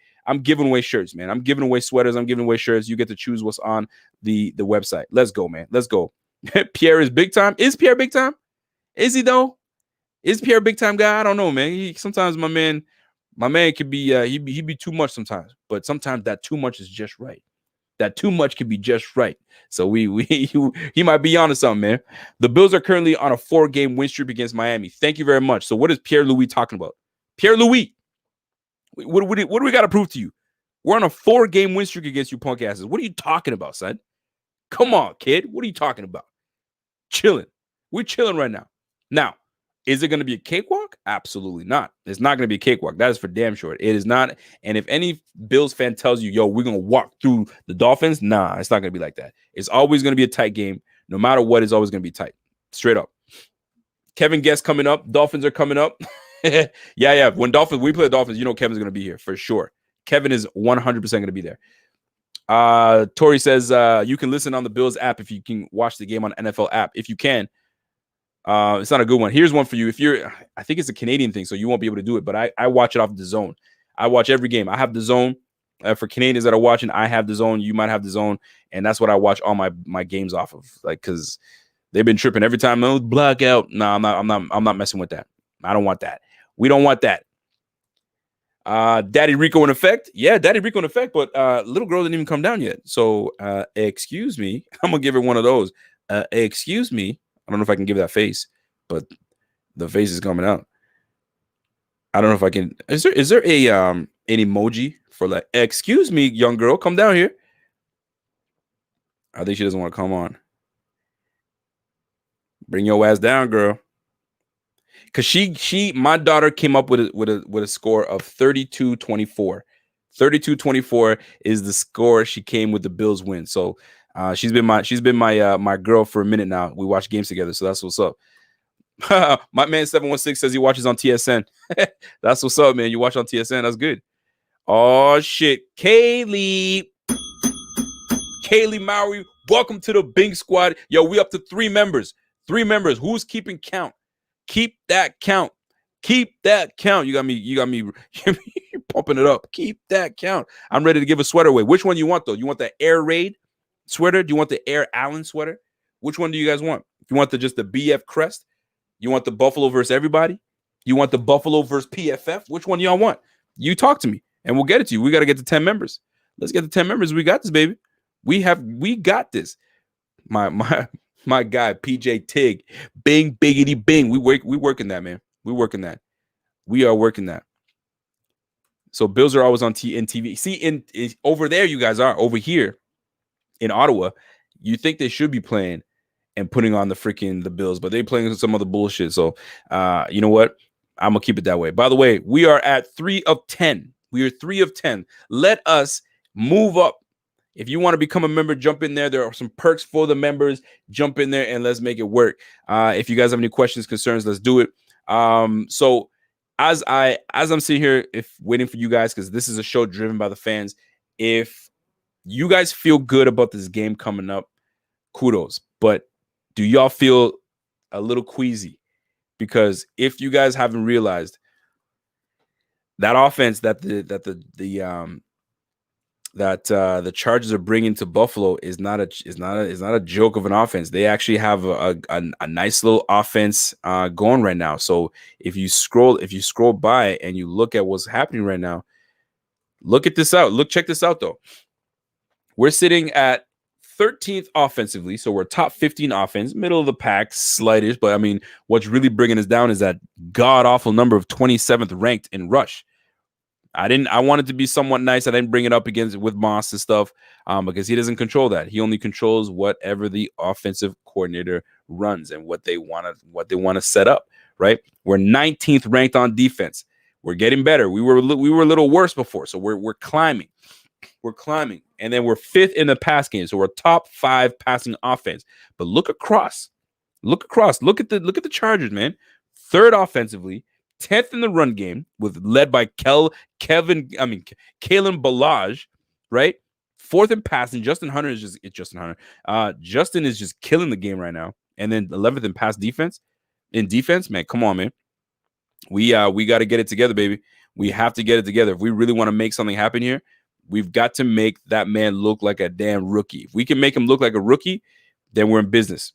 shirts, man. I'm giving away sweaters. I'm giving away shirts. You get to choose what's on the website. Let's go, man. Let's go. Pierre is big time. Is Pierre big time? Is he though? Is Pierre a big time guy? I don't know, man. Sometimes my man could be he be too much sometimes, but sometimes that too much is just right. That too much can be just right. So he might be onto something, man. The Bills are currently on a 4-game win streak against Miami. Thank you very much. So what is Pierre Louis talking about? Pierre Louis, what do we got to prove to you? We're on a 4-game win streak against you punk asses. What are you talking about, son? Come on, kid. What are you talking about? Chilling. We're chilling right now. Now, is it going to be a cakewalk? Absolutely not. It's not going to be a cakewalk. That is for damn sure. It is not. And if any Bills fan tells you, yo, we're going to walk through the Dolphins, nah, it's not going to be like that. It's always going to be a tight game. No matter what, it's always going to be tight. Straight up. Kevin Guest coming up. Dolphins are coming up. Yeah. When we play the Dolphins, you know Kevin's going to be here for sure. Kevin is 100% going to be there. Tori says you can listen on the Bills app if you can watch the game on NFL app. If you can. It's not a good one. Here's one for you. I think it's a Canadian thing, so you won't be able to do it, but I watch it off the Zone. I watch every game. I have the Zone. For Canadians that are watching, I have the Zone. You might have the Zone, and that's what I watch all my games off of. Like, because they've been tripping every time. No blackout. No, I'm not messing with that. I don't want that. We don't want that. Daddy Rico in effect. Yeah, Daddy Rico in effect, but little girl didn't even come down yet. So excuse me. I'm gonna give her one of those. Excuse me. I don't know if I can give that face, but the face is coming out. I don't know if I can. Is there a an emoji for like, excuse me, young girl, come down here? I think she doesn't want to come on. Bring your ass down, girl. Cause my daughter came up with a score of 32-24. 32-24 is the score she came with the Bills win. So she's been my girl for a minute now. We watch games together, so that's what's up. My man 716 says he watches on TSN. That's what's up, man. You watch on TSN. That's good. Oh shit, Kaylee Mowry, welcome to the Bing Squad. Yo, we up to 3 members. 3 members. Who's keeping count? Keep that count. Keep that count. You got me pumping it up. Keep that count. I'm ready to give a sweater away. Which one you want though? You want the Air Raid sweater? Do you want the Air Allen sweater? Which one do you guys want? You want just the BF crest? You want the Buffalo versus everybody? You want the Buffalo versus PFF? Which one y'all want? You talk to me and we'll get it to you. We got to get to 10 members. Let's get to 10 members. We got this, baby. We got this. My guy, PJ Tig, Bing, biggity, bing. We working that, man. We working that. We are working that. So Bills are always on TV. See, over there, you guys are. Over here in Ottawa, you think they should be playing and putting on the Bills, but they're playing some other bullshit. So, you know what? I'm going to keep it that way. By the way, we are at 3 of 10. We are 3 of 10. Let us move up. If you want to become a member, jump in there. There are some perks for the members. Jump in there and let's make it work. If you guys have any questions, concerns, let's do it. So as I'm sitting here, waiting for you guys, because this is a show driven by the fans. If you guys feel good about this game coming up, kudos. But do y'all feel a little queasy? Because if you guys haven't realized, that offense that the Chargers are bringing to Buffalo is not a joke of an offense. They actually have a nice little offense going right now. So if you scroll by and you look at what's happening right now, look at this out. Check this out though. We're sitting at 13th offensively, so we're top 15 offense, middle of the pack, slightish. But I mean, what's really bringing us down is that god awful number of 27th ranked in rush. I wanted to be somewhat nice. I didn't bring it up with Moss and stuff because he doesn't control that. He only controls whatever the offensive coordinator runs and what they want to set up. Right? We're 19th ranked on defense. We're getting better. We were a little worse before, so we're climbing. We're climbing, and then we're 5th in the pass game, so we're top 5 passing offense. But look across. Look at the Chargers, man. 3rd offensively. 10th in the run game, led by Kalen Ballage, right? 4th in passing. Justin is just killing the game right now. And then 11th in pass defense. in defense, man, come on, man. We got to get it together, baby. We have to get it together. If we really want to make something happen here, we've got to make that man look like a damn rookie. If we can make him look like a rookie, then we're in business.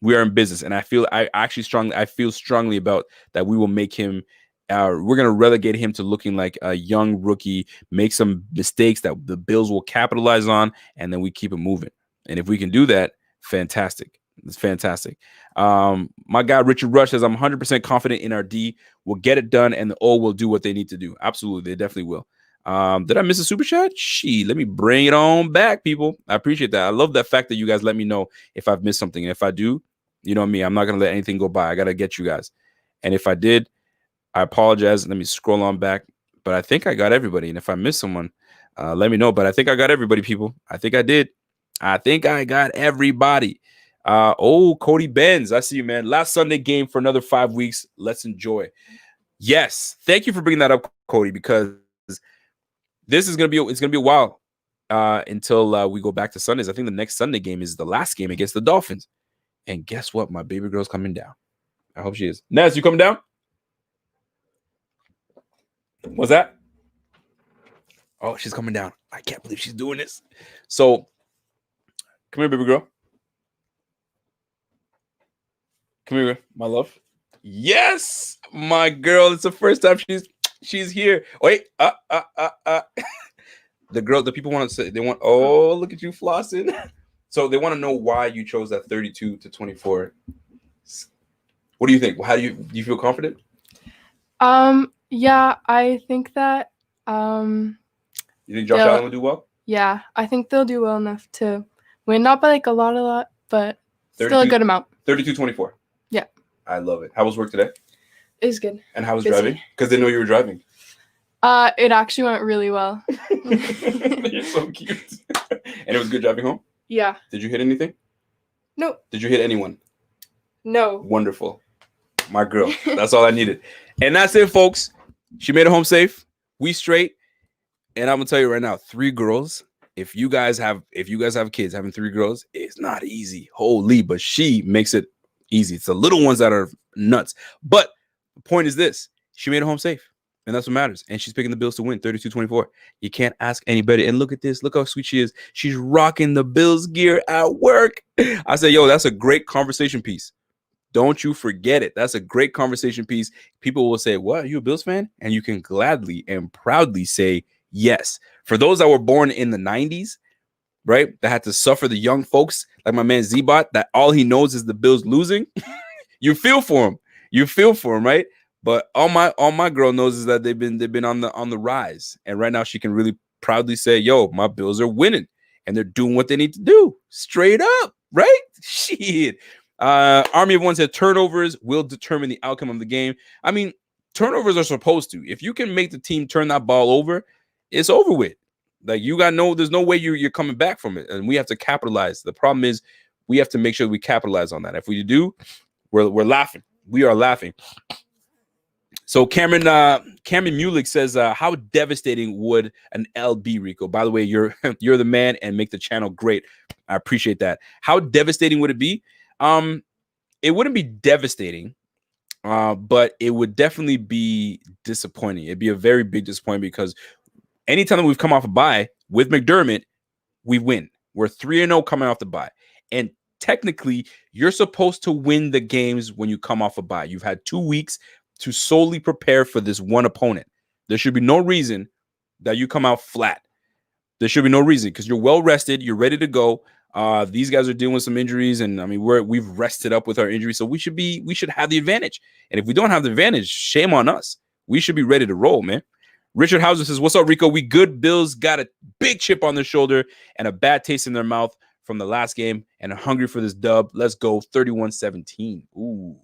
We are in business. And I feel strongly about that. We will make him, we're going to relegate him to looking like a young rookie, make some mistakes that the Bills will capitalize on, and then we keep it moving. And if we can do that, fantastic. It's fantastic. My guy Richard Rush says, I'm 100% confident in our D. We'll get it done, and the O will do what they need to do. Absolutely. They definitely will. Did I miss a super chat? Let me bring it on back, people. I appreciate that. I love that fact that you guys let me know if I've missed something. And if I do, you know me, I'm not going to let anything go by. I got to get you guys. And if I did, I apologize. Let me scroll on back. But I think I got everybody. And if I missed someone, let me know. But I think I got everybody, people. I think I did. I think I got everybody. Cody Benz, I see you, man. Last Sunday game for another 5 weeks. Let's enjoy. Yes, thank you for bringing that up, Cody, because this is gonna be a while until we go back to Sundays. I think the next Sunday game is the last game against the Dolphins. And guess what? My baby girl's coming down. I hope she is. Naz, you coming down? What's that? Oh, she's coming down. I can't believe she's doing this. So, come here, baby girl. Come here, my love. Yes, my girl. It's the first time she's here. Wait, the people want to say oh, look at you flossing. So they want to know why you chose that 32 to 24. What do you think? How do you feel confident? Yeah, I think that you think Josh Allen will do well? Yeah, I think they'll do well enough to win, not by like a lot, but still a good amount. 32-24. Yeah. I love it. How was work today? It was good. And how was driving? Because they know you were driving. It actually went really well. You're so cute. And it was good driving home? Yeah. Did you hit anything? No. Did you hit anyone? No. Wonderful. My girl. That's all I needed. And that's it, folks. She made it home safe. We straight. And I'm gonna tell you right now, 3 girls. If you guys have kids, having 3 girls, it's not easy. Holy, but she makes it easy. It's the little ones that are nuts. But the point is this: she made it home safe. And that's what matters. And she's picking the Bills to win 32-24. You can't ask anybody. And look at this. Look how sweet she is. She's rocking the Bills gear at work. I said, yo, that's a great conversation piece. Don't you forget it. That's a great conversation piece. People will say, what? Are you a Bills fan? And you can gladly and proudly say yes. For those that were born in the 90s, right, that had to suffer, the young folks like my man Z-Bot, that all he knows is the Bills losing. You feel for him. You feel for him, right? But all my girl knows is that they've been on the rise. And right now she can really proudly say, yo, my Bills are winning and they're doing what they need to do. Straight up, right? Shit. Army of One said turnovers will determine the outcome of the game. I mean, turnovers are supposed to. If you can make the team turn that ball over, it's over with. Like there's no way you're coming back from it. And we have to capitalize. The problem is we have to make sure we capitalize on that. If we do, we're laughing. We are laughing. So Cameron Mulick says, how devastating would an L be, Rico? By the way, you're the man and make the channel great. I appreciate that. How devastating would it be? It wouldn't be devastating, but it would definitely be disappointing. It'd be a very big disappointment because anytime that we've come off a bye with McDermott, we win. We're 3-0 coming off the bye. And technically, you're supposed to win the games when you come off a bye. You've had 2 weeks to solely prepare for this one opponent. There should be no reason that you come out flat. There should be no reason because you're well rested. You're ready to go. These guys are dealing with some injuries, and I mean we've rested up with our injuries, so we should have the advantage. And if we don't have the advantage, shame on us. We should be ready to roll, man. Richard Hauser says, "What's up, Rico? We good. Bills got a big chip on their shoulder and a bad taste in their mouth from the last game, and are hungry for this dub. Let's go, 31-17. Ooh,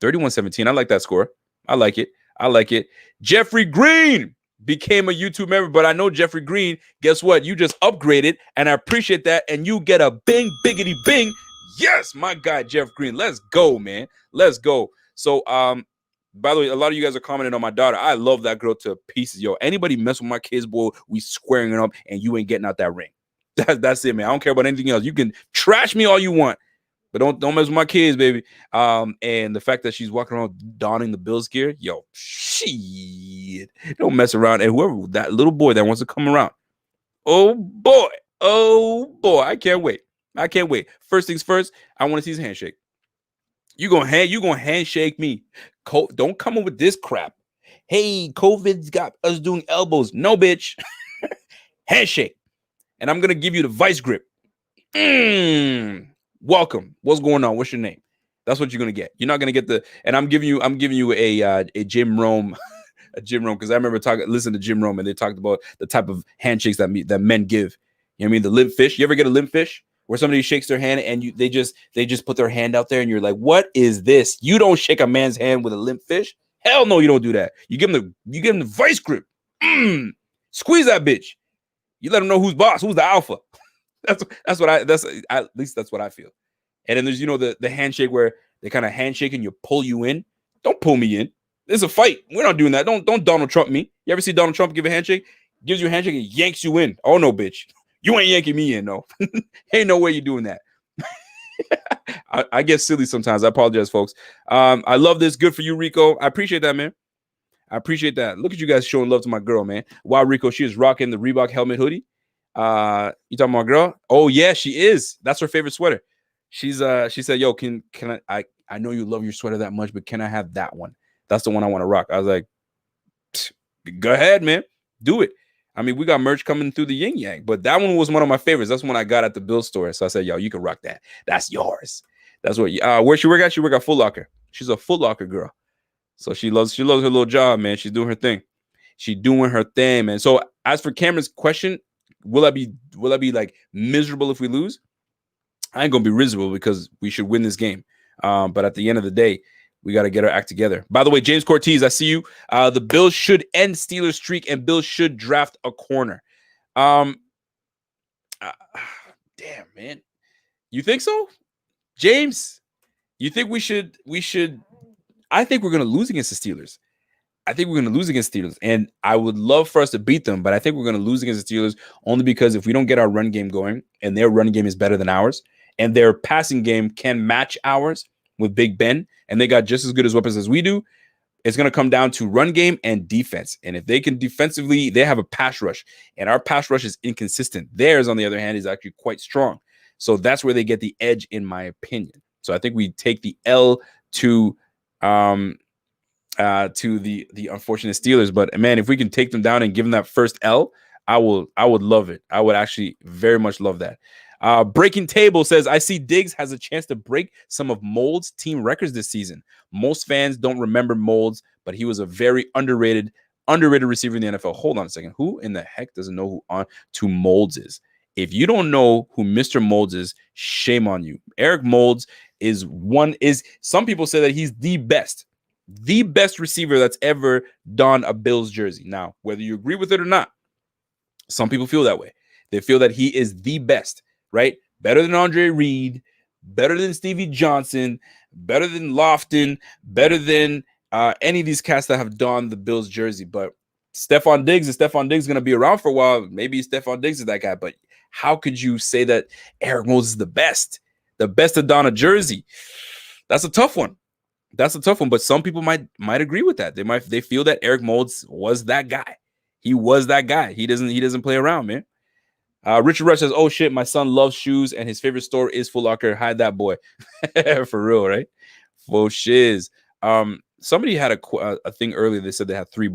31-17. I like that score. I like it. Jeffrey Green became a YouTube member, but I know Jeffrey Green, guess what? You just upgraded, and I appreciate that, and you get a bing, biggity, bing. Yes, my guy, Jeff Green. Let's go, man. Let's go. So, by the way, a lot of you guys are commenting on my daughter. I love that girl to pieces. Yo, anybody mess with my kids, boy, we squaring it up, and you ain't getting out that ring. That's it, man. I don't care about anything else. You can trash me all you want, but don't mess with my kids, baby. And the fact that she's walking around donning the Bills gear, yo, shit, don't mess around. And whoever that little boy that wants to come around, oh boy, I can't wait. First things first, I want to see his handshake. You gonna handshake me? Don't come up with this crap. Hey, COVID's got us doing elbows. No, bitch. Handshake. And I'm gonna give you the vice grip. Welcome. What's going on? What's your name? That's what you're gonna get. You're not gonna get and I'm giving you a Jim Rome, because I remember listening to Jim Rome, and they talked about the type of handshakes that men give. You know what I mean? The limp fish. You ever get a limp fish where somebody shakes their hand and they just put their hand out there and you're like, what is this? You don't shake a man's hand with a limp fish. Hell no, you don't do that. You give him the vice grip. Squeeze that bitch. You let him know who's boss, who's the alpha. At least that's what I feel. And then there's the handshake where they kind of handshake and you pull you in. Don't pull me in. There's a fight. We're not doing that. Don't Donald Trump me. You ever see Donald Trump give a handshake? Gives you a handshake and yanks you in. Oh no, bitch. You ain't yanking me in, no. Ain't no way you're doing that. I get silly sometimes. I apologize, folks. I love this. Good for you, Rico. I appreciate that, man. I appreciate that. Look at you guys showing love to my girl, man. Wow, Rico, she is rocking the Reebok helmet hoodie. You talking about my girl? Oh yeah, she is. That's her favorite sweater. She said, yo, can I know you love your sweater that much, but can I have that one? That's the one I want to rock. I was like, go ahead, man. Do it. I mean, we got merch coming through the yin yang, but that one was one of my favorites. That's one I got at the Bill store. So I said, yo, you can rock that. That's yours. That's what where she work at? She work at Foot Locker. She's a Foot Locker girl. So she loves her little job, man. She's doing her thing. She's doing her thing, man. So as for Cameron's question, will I be like miserable if we lose? I ain't gonna be miserable because we should win this game. But at the end of the day, we got to get our act together. By the way, James Cortez, I see you. The Bills should end Steelers streak and Bills should draft a corner. Damn, man. You think so? James, you think we should? I think we're going to lose against the Steelers. And I would love for us to beat them, but I think we're going to lose against the Steelers only because if we don't get our run game going, and their run game is better than ours, and their passing game can match ours with Big Ben, and they got just as good as weapons as we do, it's going to come down to run game and defense. And if they can defensively, they have a pass rush, and our pass rush is inconsistent. Theirs, on the other hand, is actually quite strong. So that's where they get the edge, in my opinion. So I think we take the L to the unfortunate Steelers. But man, if we can take them down and give them that first L, I would love it. I would actually very much love that. Breaking Table says, I see Diggs has a chance to break some of Mold's team records this season. Most fans don't remember Molds, but he was a very underrated receiver in the NFL. Hold on a second. Who in the heck doesn't know who on to Molds is? If you don't know who Mr. Molds is, shame on you. Eric Molds is some people say that he's the best receiver that's ever donned a Bills jersey. Now, whether you agree with it or not, some people feel that way. They feel that he is the best, right? Better than Andre Reed, better than Stevie Johnson, better than Lofton, better than any of these cats that have donned the Bills jersey. But Stephon Diggs going to be around for a while. Maybe Stephon Diggs is that guy, but how could you say that Eric Molds is the best to don a jersey? That's a tough one. But some people might agree with that. They feel that Eric Molds was that guy. He was that guy. He doesn't play around, man. Richard Rush says, oh shit, my son loves shoes and his favorite store is Foot Locker. Hide that boy. For real, right? For shiz. Somebody had a thing earlier. They said they had three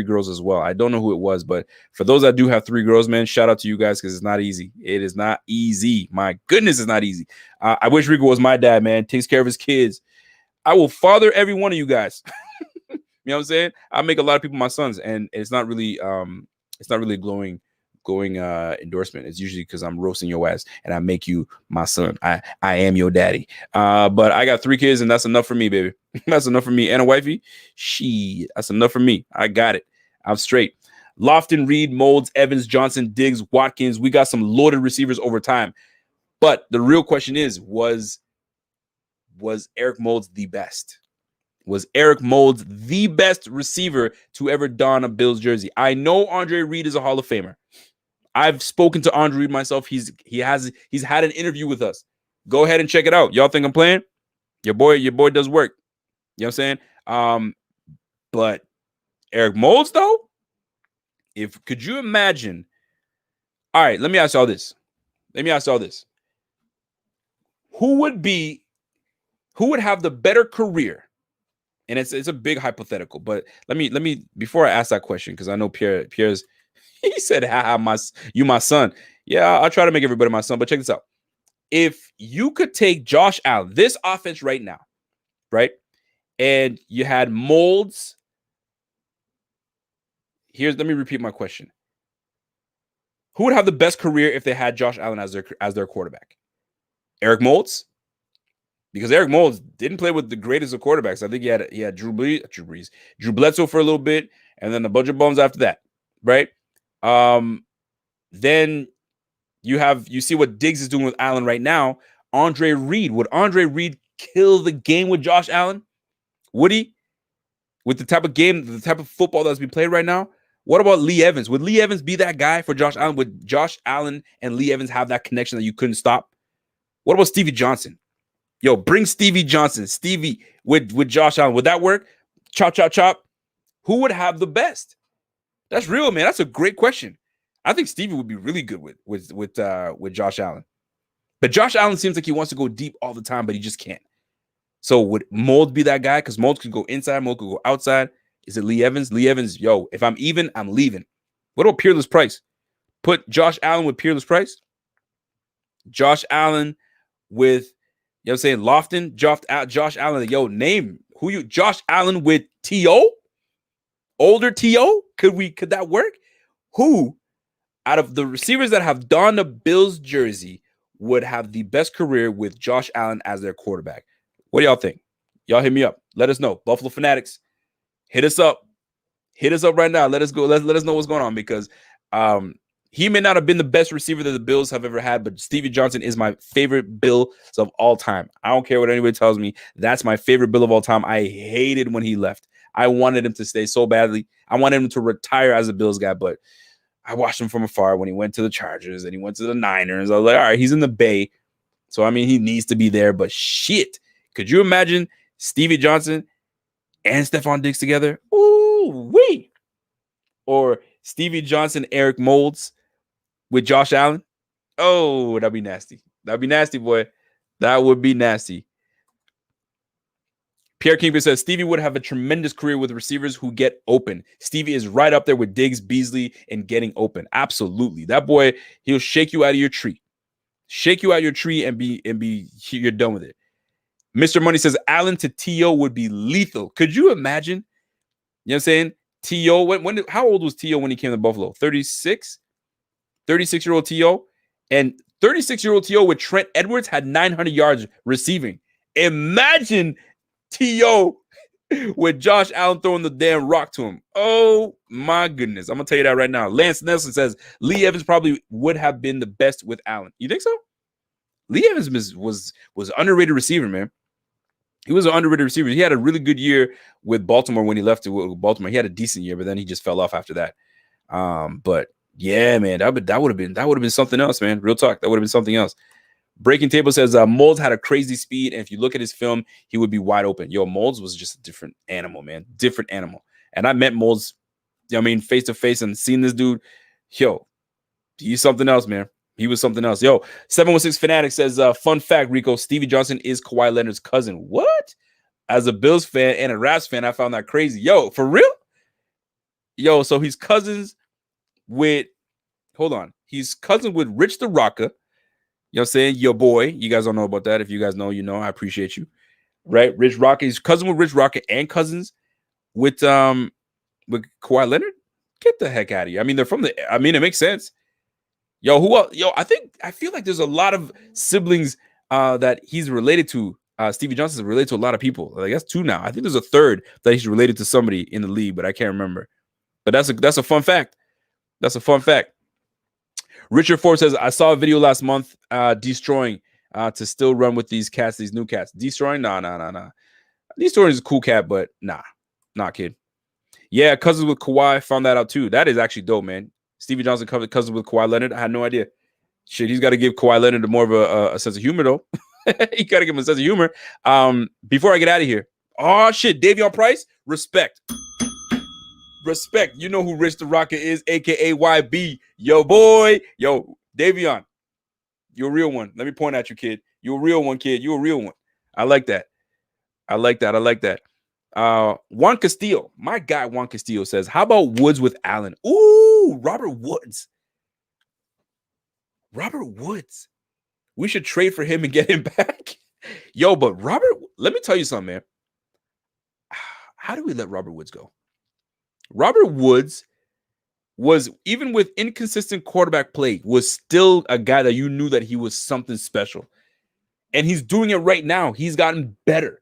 girls as well. I don't know who it was, but for those that do have three girls, man, shout out to you guys because it's not easy. It is not easy. My goodness, it's not easy. I wish Rico was my dad, man. Takes care of his kids. I will father every one of you guys. You know what I'm saying? I make a lot of people my sons, and it's not really a glowing endorsement. It's usually because I'm roasting your ass and I make you my son. I am your daddy. But I got 3 kids and that's enough for me, baby. That's enough for me. And a wifey. That's enough for me. I got it. I'm straight. Lofton, Reed, Molds, Evans, Johnson, Diggs, Watkins. We got some loaded receivers over time. But the real question is, was Eric Molds the best? Was Eric Molds the best receiver to ever don a Bills jersey? I know Andre Reed is a Hall of Famer. I've spoken to Andre Reed myself. He's had an interview with us. Go ahead and check it out. Y'all think I'm playing? Your boy does work. You know what I'm saying? But Eric Moulds, though, could you imagine? All right, let me ask y'all this. Who would have the better career? And it's a big hypothetical, but let me before I ask that question, because I know Pierre's he said, you my son. Yeah, I'll try to make everybody my son, but check this out. If you could take Josh Allen, this offense right now, right? And you had Moulds. Let me repeat my question. Who would have the best career if they had Josh Allen as their quarterback? Eric Moulds? Because Eric Moulds didn't play with the greatest of quarterbacks. I think he had Drew Bledsoe for a little bit, and then a bunch of bums after that, right? Then you see what Diggs is doing with Allen right now. Andre Reed. Would Andre Reed kill the game with Josh Allen? Would he? With the type of football that's being played right now? What about Lee Evans? Would Lee Evans be that guy for Josh Allen? Would Josh Allen and Lee Evans have that connection that you couldn't stop? What about Stevie Johnson? Yo, bring Stevie Johnson. Stevie with Josh Allen. Would that work? Chop, chop, chop. Who would have the best? That's real, man. That's a great question. I think Stevie would be really good with Josh Allen. But Josh Allen seems like he wants to go deep all the time, but he just can't. So would Mould be that guy? Because Mould could go inside, Mould could go outside. Is it Lee Evans? Lee Evans, yo, if I'm even, I'm leaving. What about Peerless Price? Put Josh Allen with Peerless Price. Josh Allen with, you know what I'm saying, Lofton. Josh Allen, yo, name who you, Josh Allen with T.O.? Older T.O.? Could that work? Who, out of the receivers that have donned a Bills jersey, would have the best career with Josh Allen as their quarterback? What do y'all think? Y'all hit me up. Let us know. Buffalo Fanatics, hit us up. Hit us up right now. Let us go. Let us know what's going on, because he may not have been the best receiver that the Bills have ever had, but Stevie Johnson is my favorite Bill of all time. I don't care what anybody tells me. That's my favorite Bill of all time. I hated when he left. I wanted him to stay so badly. I wanted him to retire as a Bills guy, but I watched him from afar when he went to the Chargers and he went to the Niners. I was like, all right, he's in the Bay. So, I mean, he needs to be there, but shit. Could you imagine Stevie Johnson and Stephon Diggs together? Ooh, wee. Or Stevie Johnson, Eric Moulds with Josh Allen? Oh, that'd be nasty. That'd be nasty, boy. That would be nasty. Pierre Kingpin says Stevie would have a tremendous career with receivers who get open. Stevie is right up there with Diggs, Beasley, and getting open. Absolutely. That boy, he'll shake you out of your tree. Shake you out your tree and you're done with it. Mr. Money says Allen to T.O. would be lethal. Could you imagine? You know what I'm saying? T.O. How old was T.O. when he came to Buffalo? 36? 36-year-old T.O. And 36-year-old T.O. with Trent Edwards had 900 yards receiving. Imagine T.O. with Josh Allen throwing the damn rock to him. Oh, my goodness. I'm going to tell you that right now. Lance Nelson says Lee Evans probably would have been the best with Allen. You think so? Lee Evans was an underrated receiver, man. He was an underrated receiver. He had a really good year with Baltimore when he left to Baltimore. He had a decent year, but then he just fell off after that. But yeah, man, that would have been something else, man. Real talk. That would have been something else. Breaking Table says Moulds had a crazy speed, and if you look at his film, he would be wide open. Yo, Moulds was just a different animal, man. Different animal. And I met Moulds, face to face, and seen this dude. Yo, he's something else, man. He was something else. Yo, 716 Fanatic says, fun fact, Rico, Stevie Johnson is Kawhi Leonard's cousin. What? As a Bills fan and a Raps fan, I found that crazy. Yo, for real? Yo, so he's cousins with, he's cousins with Rich the Rocker. You know what I'm saying? Your boy. You guys don't know about that. If you guys know, you know. I appreciate you. Right? Rich Rocker. He's cousin with Rich Rocker and cousins with Kawhi Leonard. Get the heck out of here. I mean, it makes sense. Yo, who else? Yo, I feel like there's a lot of siblings that he's related to. Stevie Johnson is related to a lot of people. Like, that's 2 now. I think there's a 3rd that he's related to somebody in the league, but I can't remember. But that's a fun fact. That's a fun fact. Richard Ford says, I saw a video last month destroying to still run with these cats, these new cats. Destroying? Nah. Destroying is a cool cat, but nah, kid. Yeah, cousins with Kawhi, found that out too. That is actually dope, man. Stevie Johnson covered cousins with Kawhi Leonard. I had no idea. Shit, he's got to give Kawhi Leonard more of a sense of humor, though. You got to give him a sense of humor. Before I get out of here. Oh, shit. Davion Price, respect. Respect. You know who Rich the Rocket is, a.k.a. YB. Yo, boy. Yo, Davion. You're a real one. Let me point at you, kid. You're a real one, kid. You're a real one. I like that. I like that. Juan Castillo. My guy, Juan Castillo, says, how about Woods with Allen? Ooh, Robert Woods. Robert Woods. We should trade for him and get him back. Yo, but Robert, let me tell you something, man. How do we let Robert Woods go? Robert Woods was, even with inconsistent quarterback play, was still a guy that you knew that he was something special. And he's doing it right now. He's gotten better.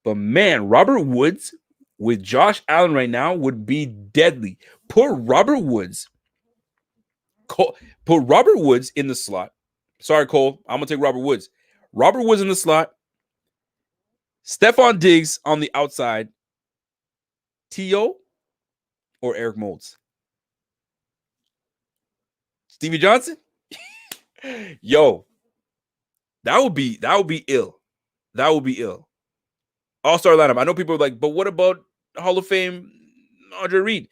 But man, Robert Woods with Josh Allen right now would be deadly. Put Robert Woods in the slot. Sorry, Cole. I'm going to take Robert Woods. Robert Woods in the slot. Stephon Diggs on the outside. T.O. or Eric Moulds? Stevie Johnson? Yo, that would be ill. That would be ill. All-star lineup. I know people are like, but what about Hall of Fame Andre Reed?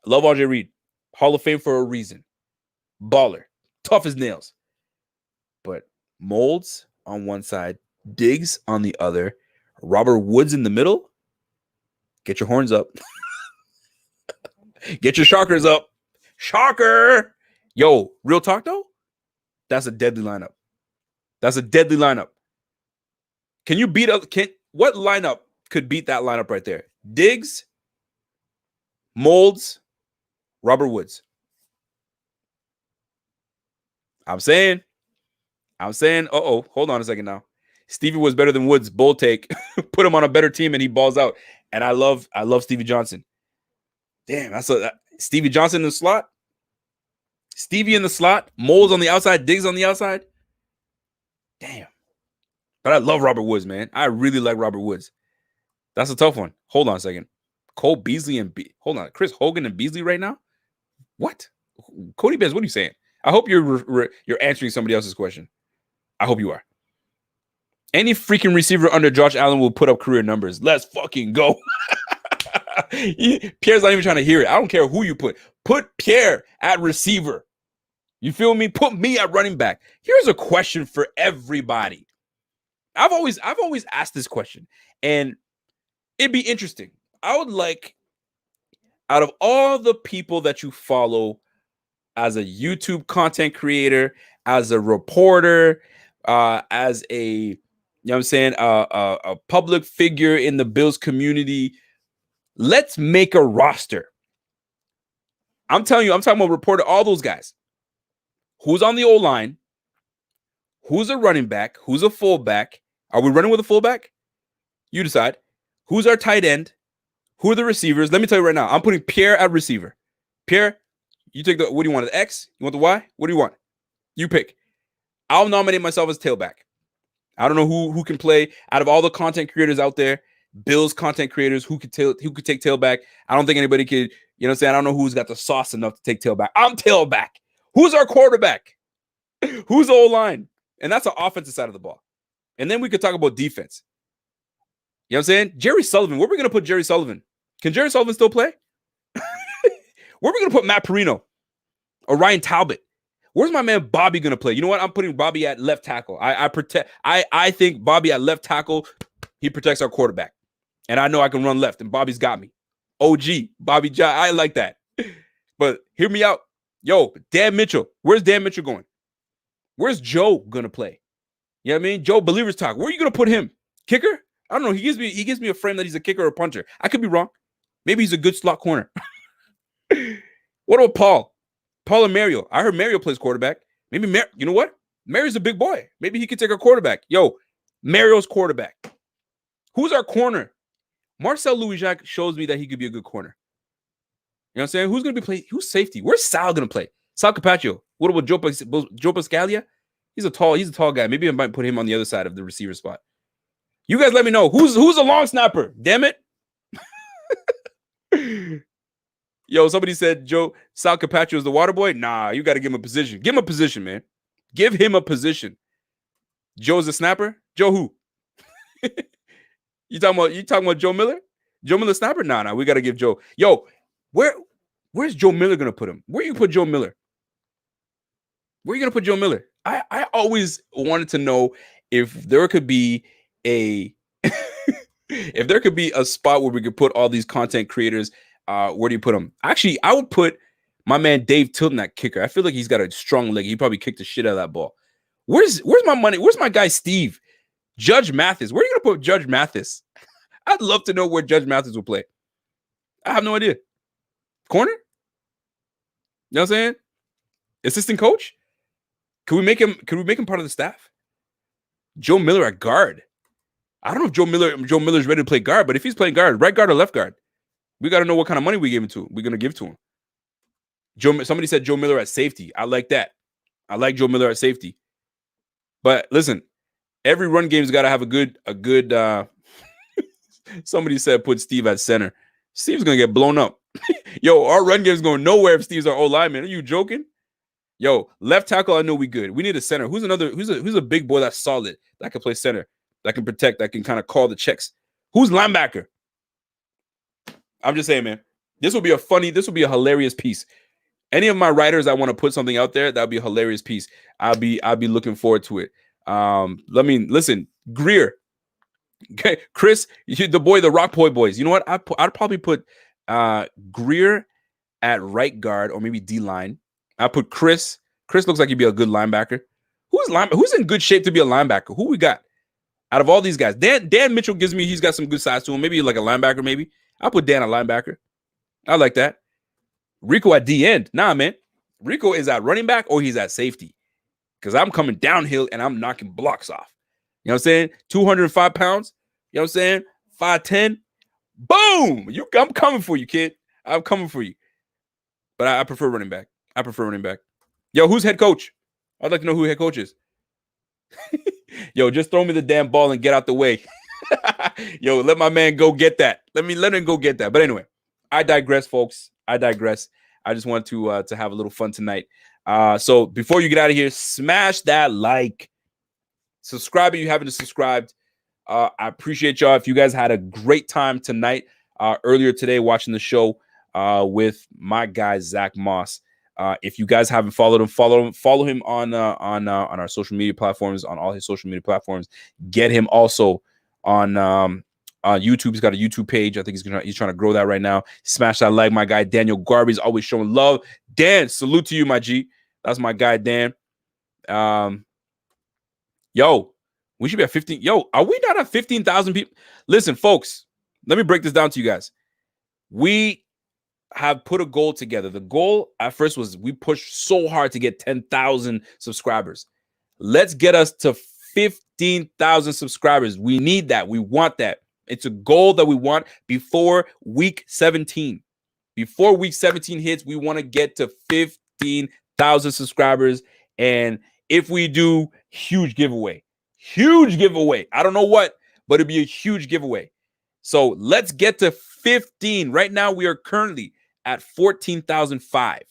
Love Andre Reed. Hall of Fame for a reason. Baller. Tough as nails. But Moulds on one side, Diggs on the other, Robert Woods in the middle. Get your horns up. Get your shockers up. Shocker. Yo, real talk though? That's a deadly lineup. Can you beat up? What lineup could beat that lineup right there? Diggs, Moulds, Robert Woods. I'm saying, hold on a second now. Stevie was better than Woods. Bold take. Put him on a better team and he balls out. And I love Stevie Johnson. Damn, Stevie Johnson in the slot. Stevie in the slot. Moulds on the outside. Diggs on the outside. Damn. But I love Robert Woods, man. I really like Robert Woods. That's a tough one. Hold on a second. Cole Beasley and Chris Hogan and Beasley right now? What? Cody Benz, what are you saying? I hope you're answering somebody else's question. I hope you are. Any freaking receiver under Josh Allen will put up career numbers. Let's fucking go. Pierre's not even trying to hear it. I don't care who you put. Put Pierre at receiver. You feel me? Put me at running back. Here's a question for everybody. I've always asked this question, and it'd be interesting. I would like, out of all the people that you follow as a YouTube content creator, as a reporter, as a, you know what I'm saying, a public figure in the Bills community, let's make a roster. I'm talking about reporter, all those guys. Who's on the O-line? Who's a running back? Who's a fullback? Are we running with a fullback? You decide. Who's our tight end? Who are the receivers? Let me tell you right now. I'm putting Pierre at receiver. Pierre, you take what do you want? The X? You want the Y? What do you want? You pick. I'll nominate myself as tailback. I don't know who can play out of all the content creators out there. Bills content creators who could take tailback. I don't think anybody could, you know what I'm saying? I don't know who's got the sauce enough to take tailback. I'm tailback. Who's our quarterback? Who's the O-line? And that's the offensive side of the ball. And then we could talk about defense. You know what I'm saying? Jerry Sullivan. Where are we going to put Jerry Sullivan? Can Jerry Sullivan still play? Where are we going to put Matt Perino or Ryan Talbot? Where's my man Bobby going to play? You know what? I'm putting Bobby at left tackle. I think Bobby at left tackle, he protects our quarterback. And I know I can run left, and Bobby's got me. OG, Bobby J. I like that. But hear me out. Yo, Dan Mitchell. Where's Dan Mitchell going? Where's Joe going to play? You know what I mean? Joe Believer's Talk. Where are you going to put him? Kicker? I don't know. He gives me a frame that he's a kicker or a puncher. I could be wrong. Maybe he's a good slot corner. What about Paul? Paul and Mario. I heard Mario plays quarterback. Maybe you know what? Mario's a big boy. Maybe he could take our quarterback. Yo, Mario's quarterback. Who's our corner? Marcel Louis-Jacques shows me that he could be a good corner. You know what I'm saying? Who's going to be playing? Who's safety? Where's Sal going to play? Sal Capaccio. What about Joe Pascalia? He's a tall guy. Maybe I might put him on the other side of the receiver spot. You guys let me know. Who's a long snapper? Damn it. Yo, somebody said Sal Capaccio is the water boy. Nah, you got to give him a position. Give him a position, man. Give him a position. Joe's a snapper. Joe who? You talking about Joe Miller? Joe Miller snapper? Nah. We gotta give Joe. Yo, where's Joe Miller gonna put him? Where you put Joe Miller? Where are you gonna put Joe Miller? I always wanted to know if there could be a if there could be a spot where we could put all these content creators. Where do you put them? Actually, I would put my man Dave Tilton at kicker. I feel like he's got a strong leg. He probably kicked the shit out of that ball. Where's my money? Where's my guy Steve? Judge Mathis. Where are you gonna put Judge Mathis? I'd love to know where Judge Mathis will play. I have no idea. Corner? You know what I'm saying? Assistant coach? Can we make him part of the staff? Joe Miller at guard. I don't know if Joe Miller's ready to play guard, but if he's playing guard, right guard or left guard, we got to know what kind of money we give him to. We're gonna give to him. Somebody said Joe Miller at safety. I like that. I like Joe Miller at safety. But listen, every run game's got to have a good. Somebody said put Steve at center. Steve's gonna get blown up. Yo, our run game's going nowhere if Steve's our old lineman. Are you joking? Yo, left tackle, I know we good. We need a center. Who's a big boy that's solid, that can play center, that can protect, that can kind of call the checks? Who's linebacker? I'm just saying, man. This will be a hilarious piece. Any of my writers that want to put something out there, that'll be a hilarious piece. I'll be looking forward to it. Listen, Greer. Okay, Chris, the Rock Boy boys. You know what? I'd probably put Greer at right guard or maybe D line. I put Chris. Chris looks like he'd be a good linebacker. Who's in good shape to be a linebacker? Who we got out of all these guys? Dan Mitchell gives me he's got some good size to him. Maybe like a linebacker. Maybe I'll put Dan a linebacker. I like that. Rico at D end. Nah, man. Rico is at running back or he's at safety. Because I'm coming downhill and I'm knocking blocks off. You know what I'm saying? 205 pounds. You know what I'm saying? 5'10". Boom! I'm coming for you, kid. I'm coming for you. But I prefer running back. Yo, who's head coach? I'd like to know who head coach is. Yo, just throw me the damn ball and get out the way. Yo, let my man go get that. Let him go get that. But anyway, I digress, folks. I just want to have a little fun tonight. So before you get out of here, smash that like. Subscribe if you haven't subscribed. I appreciate y'all. If you guys had a great time tonight, earlier today, watching the show with my guy Zach Moss. If you guys haven't followed him, follow him on our social media platforms, on all his social media platforms. Get him also on YouTube. He's got a YouTube page. I think he's trying to grow that right now. Smash that like. My guy Daniel Garvey's always showing love. Dan, salute to you, my G. That's my guy Dan. Yo, we should be at 15. Yo, are we not at 15,000 people? Listen, folks, let me break this down to you guys. We have put a goal together. The goal at first was we pushed so hard to get 10,000 subscribers. Let's get us to 15,000 subscribers. We need that. We want that. It's a goal that we want before week 17. Before week 17 hits, we want to get to 15,000 subscribers. And if we do, huge giveaway. I don't know what, but it'd be a huge giveaway. So let's get to 15. Right now, we are currently at 14,005.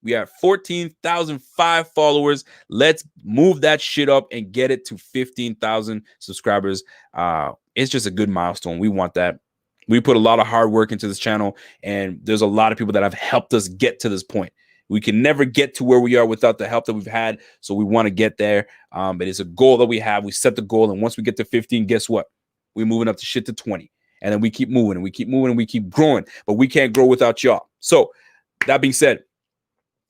We have 14,005 followers. Let's move that shit up and get it to 15,000 subscribers. It's just a good milestone. We want that. We put a lot of hard work into this channel, and there's a lot of people that have helped us get to this point. We can never get to where we are without the help that we've had. So we want to get there. But it's a goal that we have. We set the goal. And once we get to 15, guess what? We're moving up to shit to 20. And then we keep moving and we keep moving and we keep growing. But we can't grow without y'all. So that being said,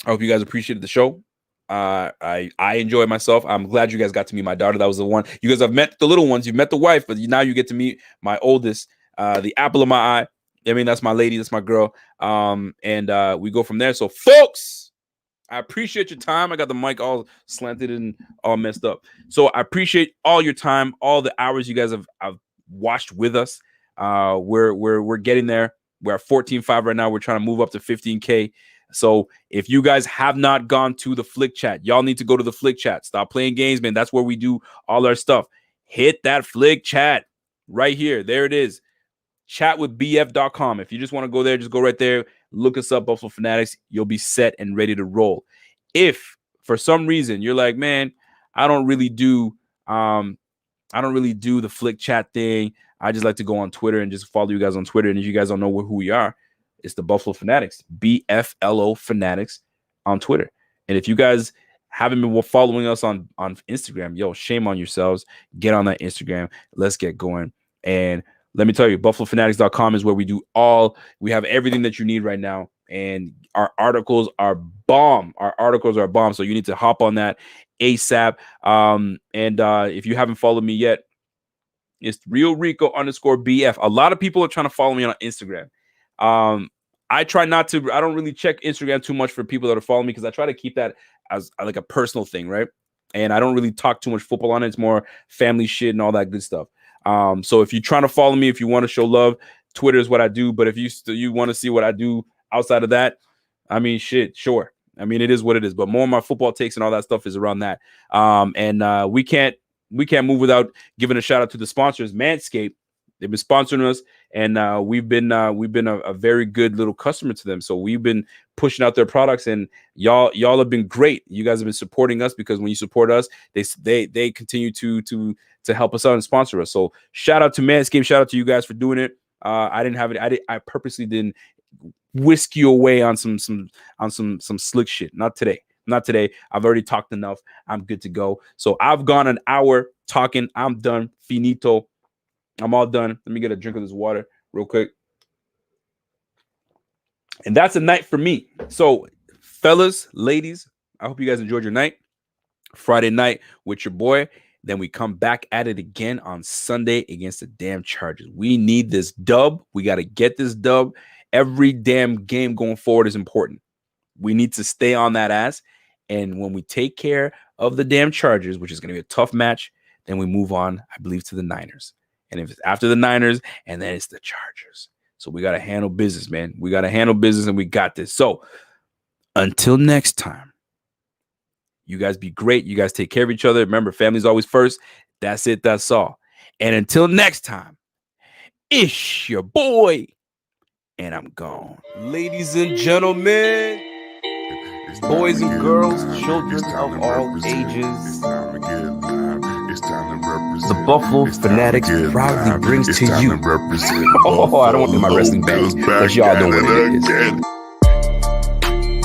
I hope you guys appreciated the show. I enjoyed myself. I'm glad you guys got to meet my daughter. That was the one. You guys have met the little ones. You've met the wife. But now you get to meet my oldest, the apple of my eye. I mean, that's my lady. That's my girl. And we go from there. So, folks, I appreciate your time. I got the mic all slanted and all messed up. So I appreciate all your time, all the hours you guys have watched with us. We're getting there. We're at 14.5 right now. We're trying to move up to 15K. So if you guys have not gone to the Flick Chat, y'all need to go to the Flick Chat. Stop playing games, man. That's where we do all our stuff. Hit that Flick Chat right here. There it is. Chatwithbf.com. If you just want to go there, just go right there. Look us up, Buffalo Fanatics. You'll be set and ready to roll. If for some reason you're like, man, I don't really do the Flick Chat thing. I just like to go on Twitter and just follow you guys on Twitter. And if you guys don't know who we are, it's the Buffalo Fanatics, BFLO Fanatics on Twitter. And if you guys haven't been following us on Instagram, yo, shame on yourselves. Get on that Instagram. Let's get going. And let me tell you, buffalofanatics.com is where we have everything that you need right now. And our articles are bomb. So you need to hop on that ASAP. If you haven't followed me yet, it's RealRico_BF. A lot of people are trying to follow me on Instagram. I try not to. I don't really check Instagram too much for people that are following me because I try to keep that as like a personal thing, right? And I don't really talk too much football on it. It's more family shit and all that good stuff. So if you're trying to follow me, if you want to show love, Twitter is what I do. But if you want to see what I do outside of that, I mean, shit, sure. I mean, it is what it is. But more of my football takes and all that stuff is around that. We can't move without giving a shout out to the sponsors, Manscaped. They've been sponsoring us, and we've been a very good little customer to them. So we've been pushing out their products, and y'all have been great. You guys have been supporting us because when you support us, they continue to help us out and sponsor us. So shout out to Manscaped, shout out to you guys for doing it. I purposely didn't whisk you away on some slick shit. Not today. I've already talked enough. I'm good to go. So I've gone an hour talking. I'm done. Finito. I'm all done. Let me get a drink of this water real quick. And that's a night for me. So, fellas, ladies, I hope you guys enjoyed your night. Friday night with your boy. Then we come back at it again on Sunday against the damn Chargers. We need this dub. We got to get this dub. Every damn game going forward is important. We need to stay on that ass. And when we take care of the damn Chargers, which is going to be a tough match, then we move on, I believe, to the Niners. And if it's after the Niners, and then it's the Chargers. So we got to handle business, man. We got to handle business, and we got this. So until next time, you guys be great. You guys take care of each other. Remember, family's always first. That's it. That's all. And until next time, it's your boy, and I'm gone. Ladies and gentlemen, boys and girls, children of all ages, the Buffalo Fanatics proudly brings to you. Oh, I don't want to get my wrestling bag, but y'all know what it is.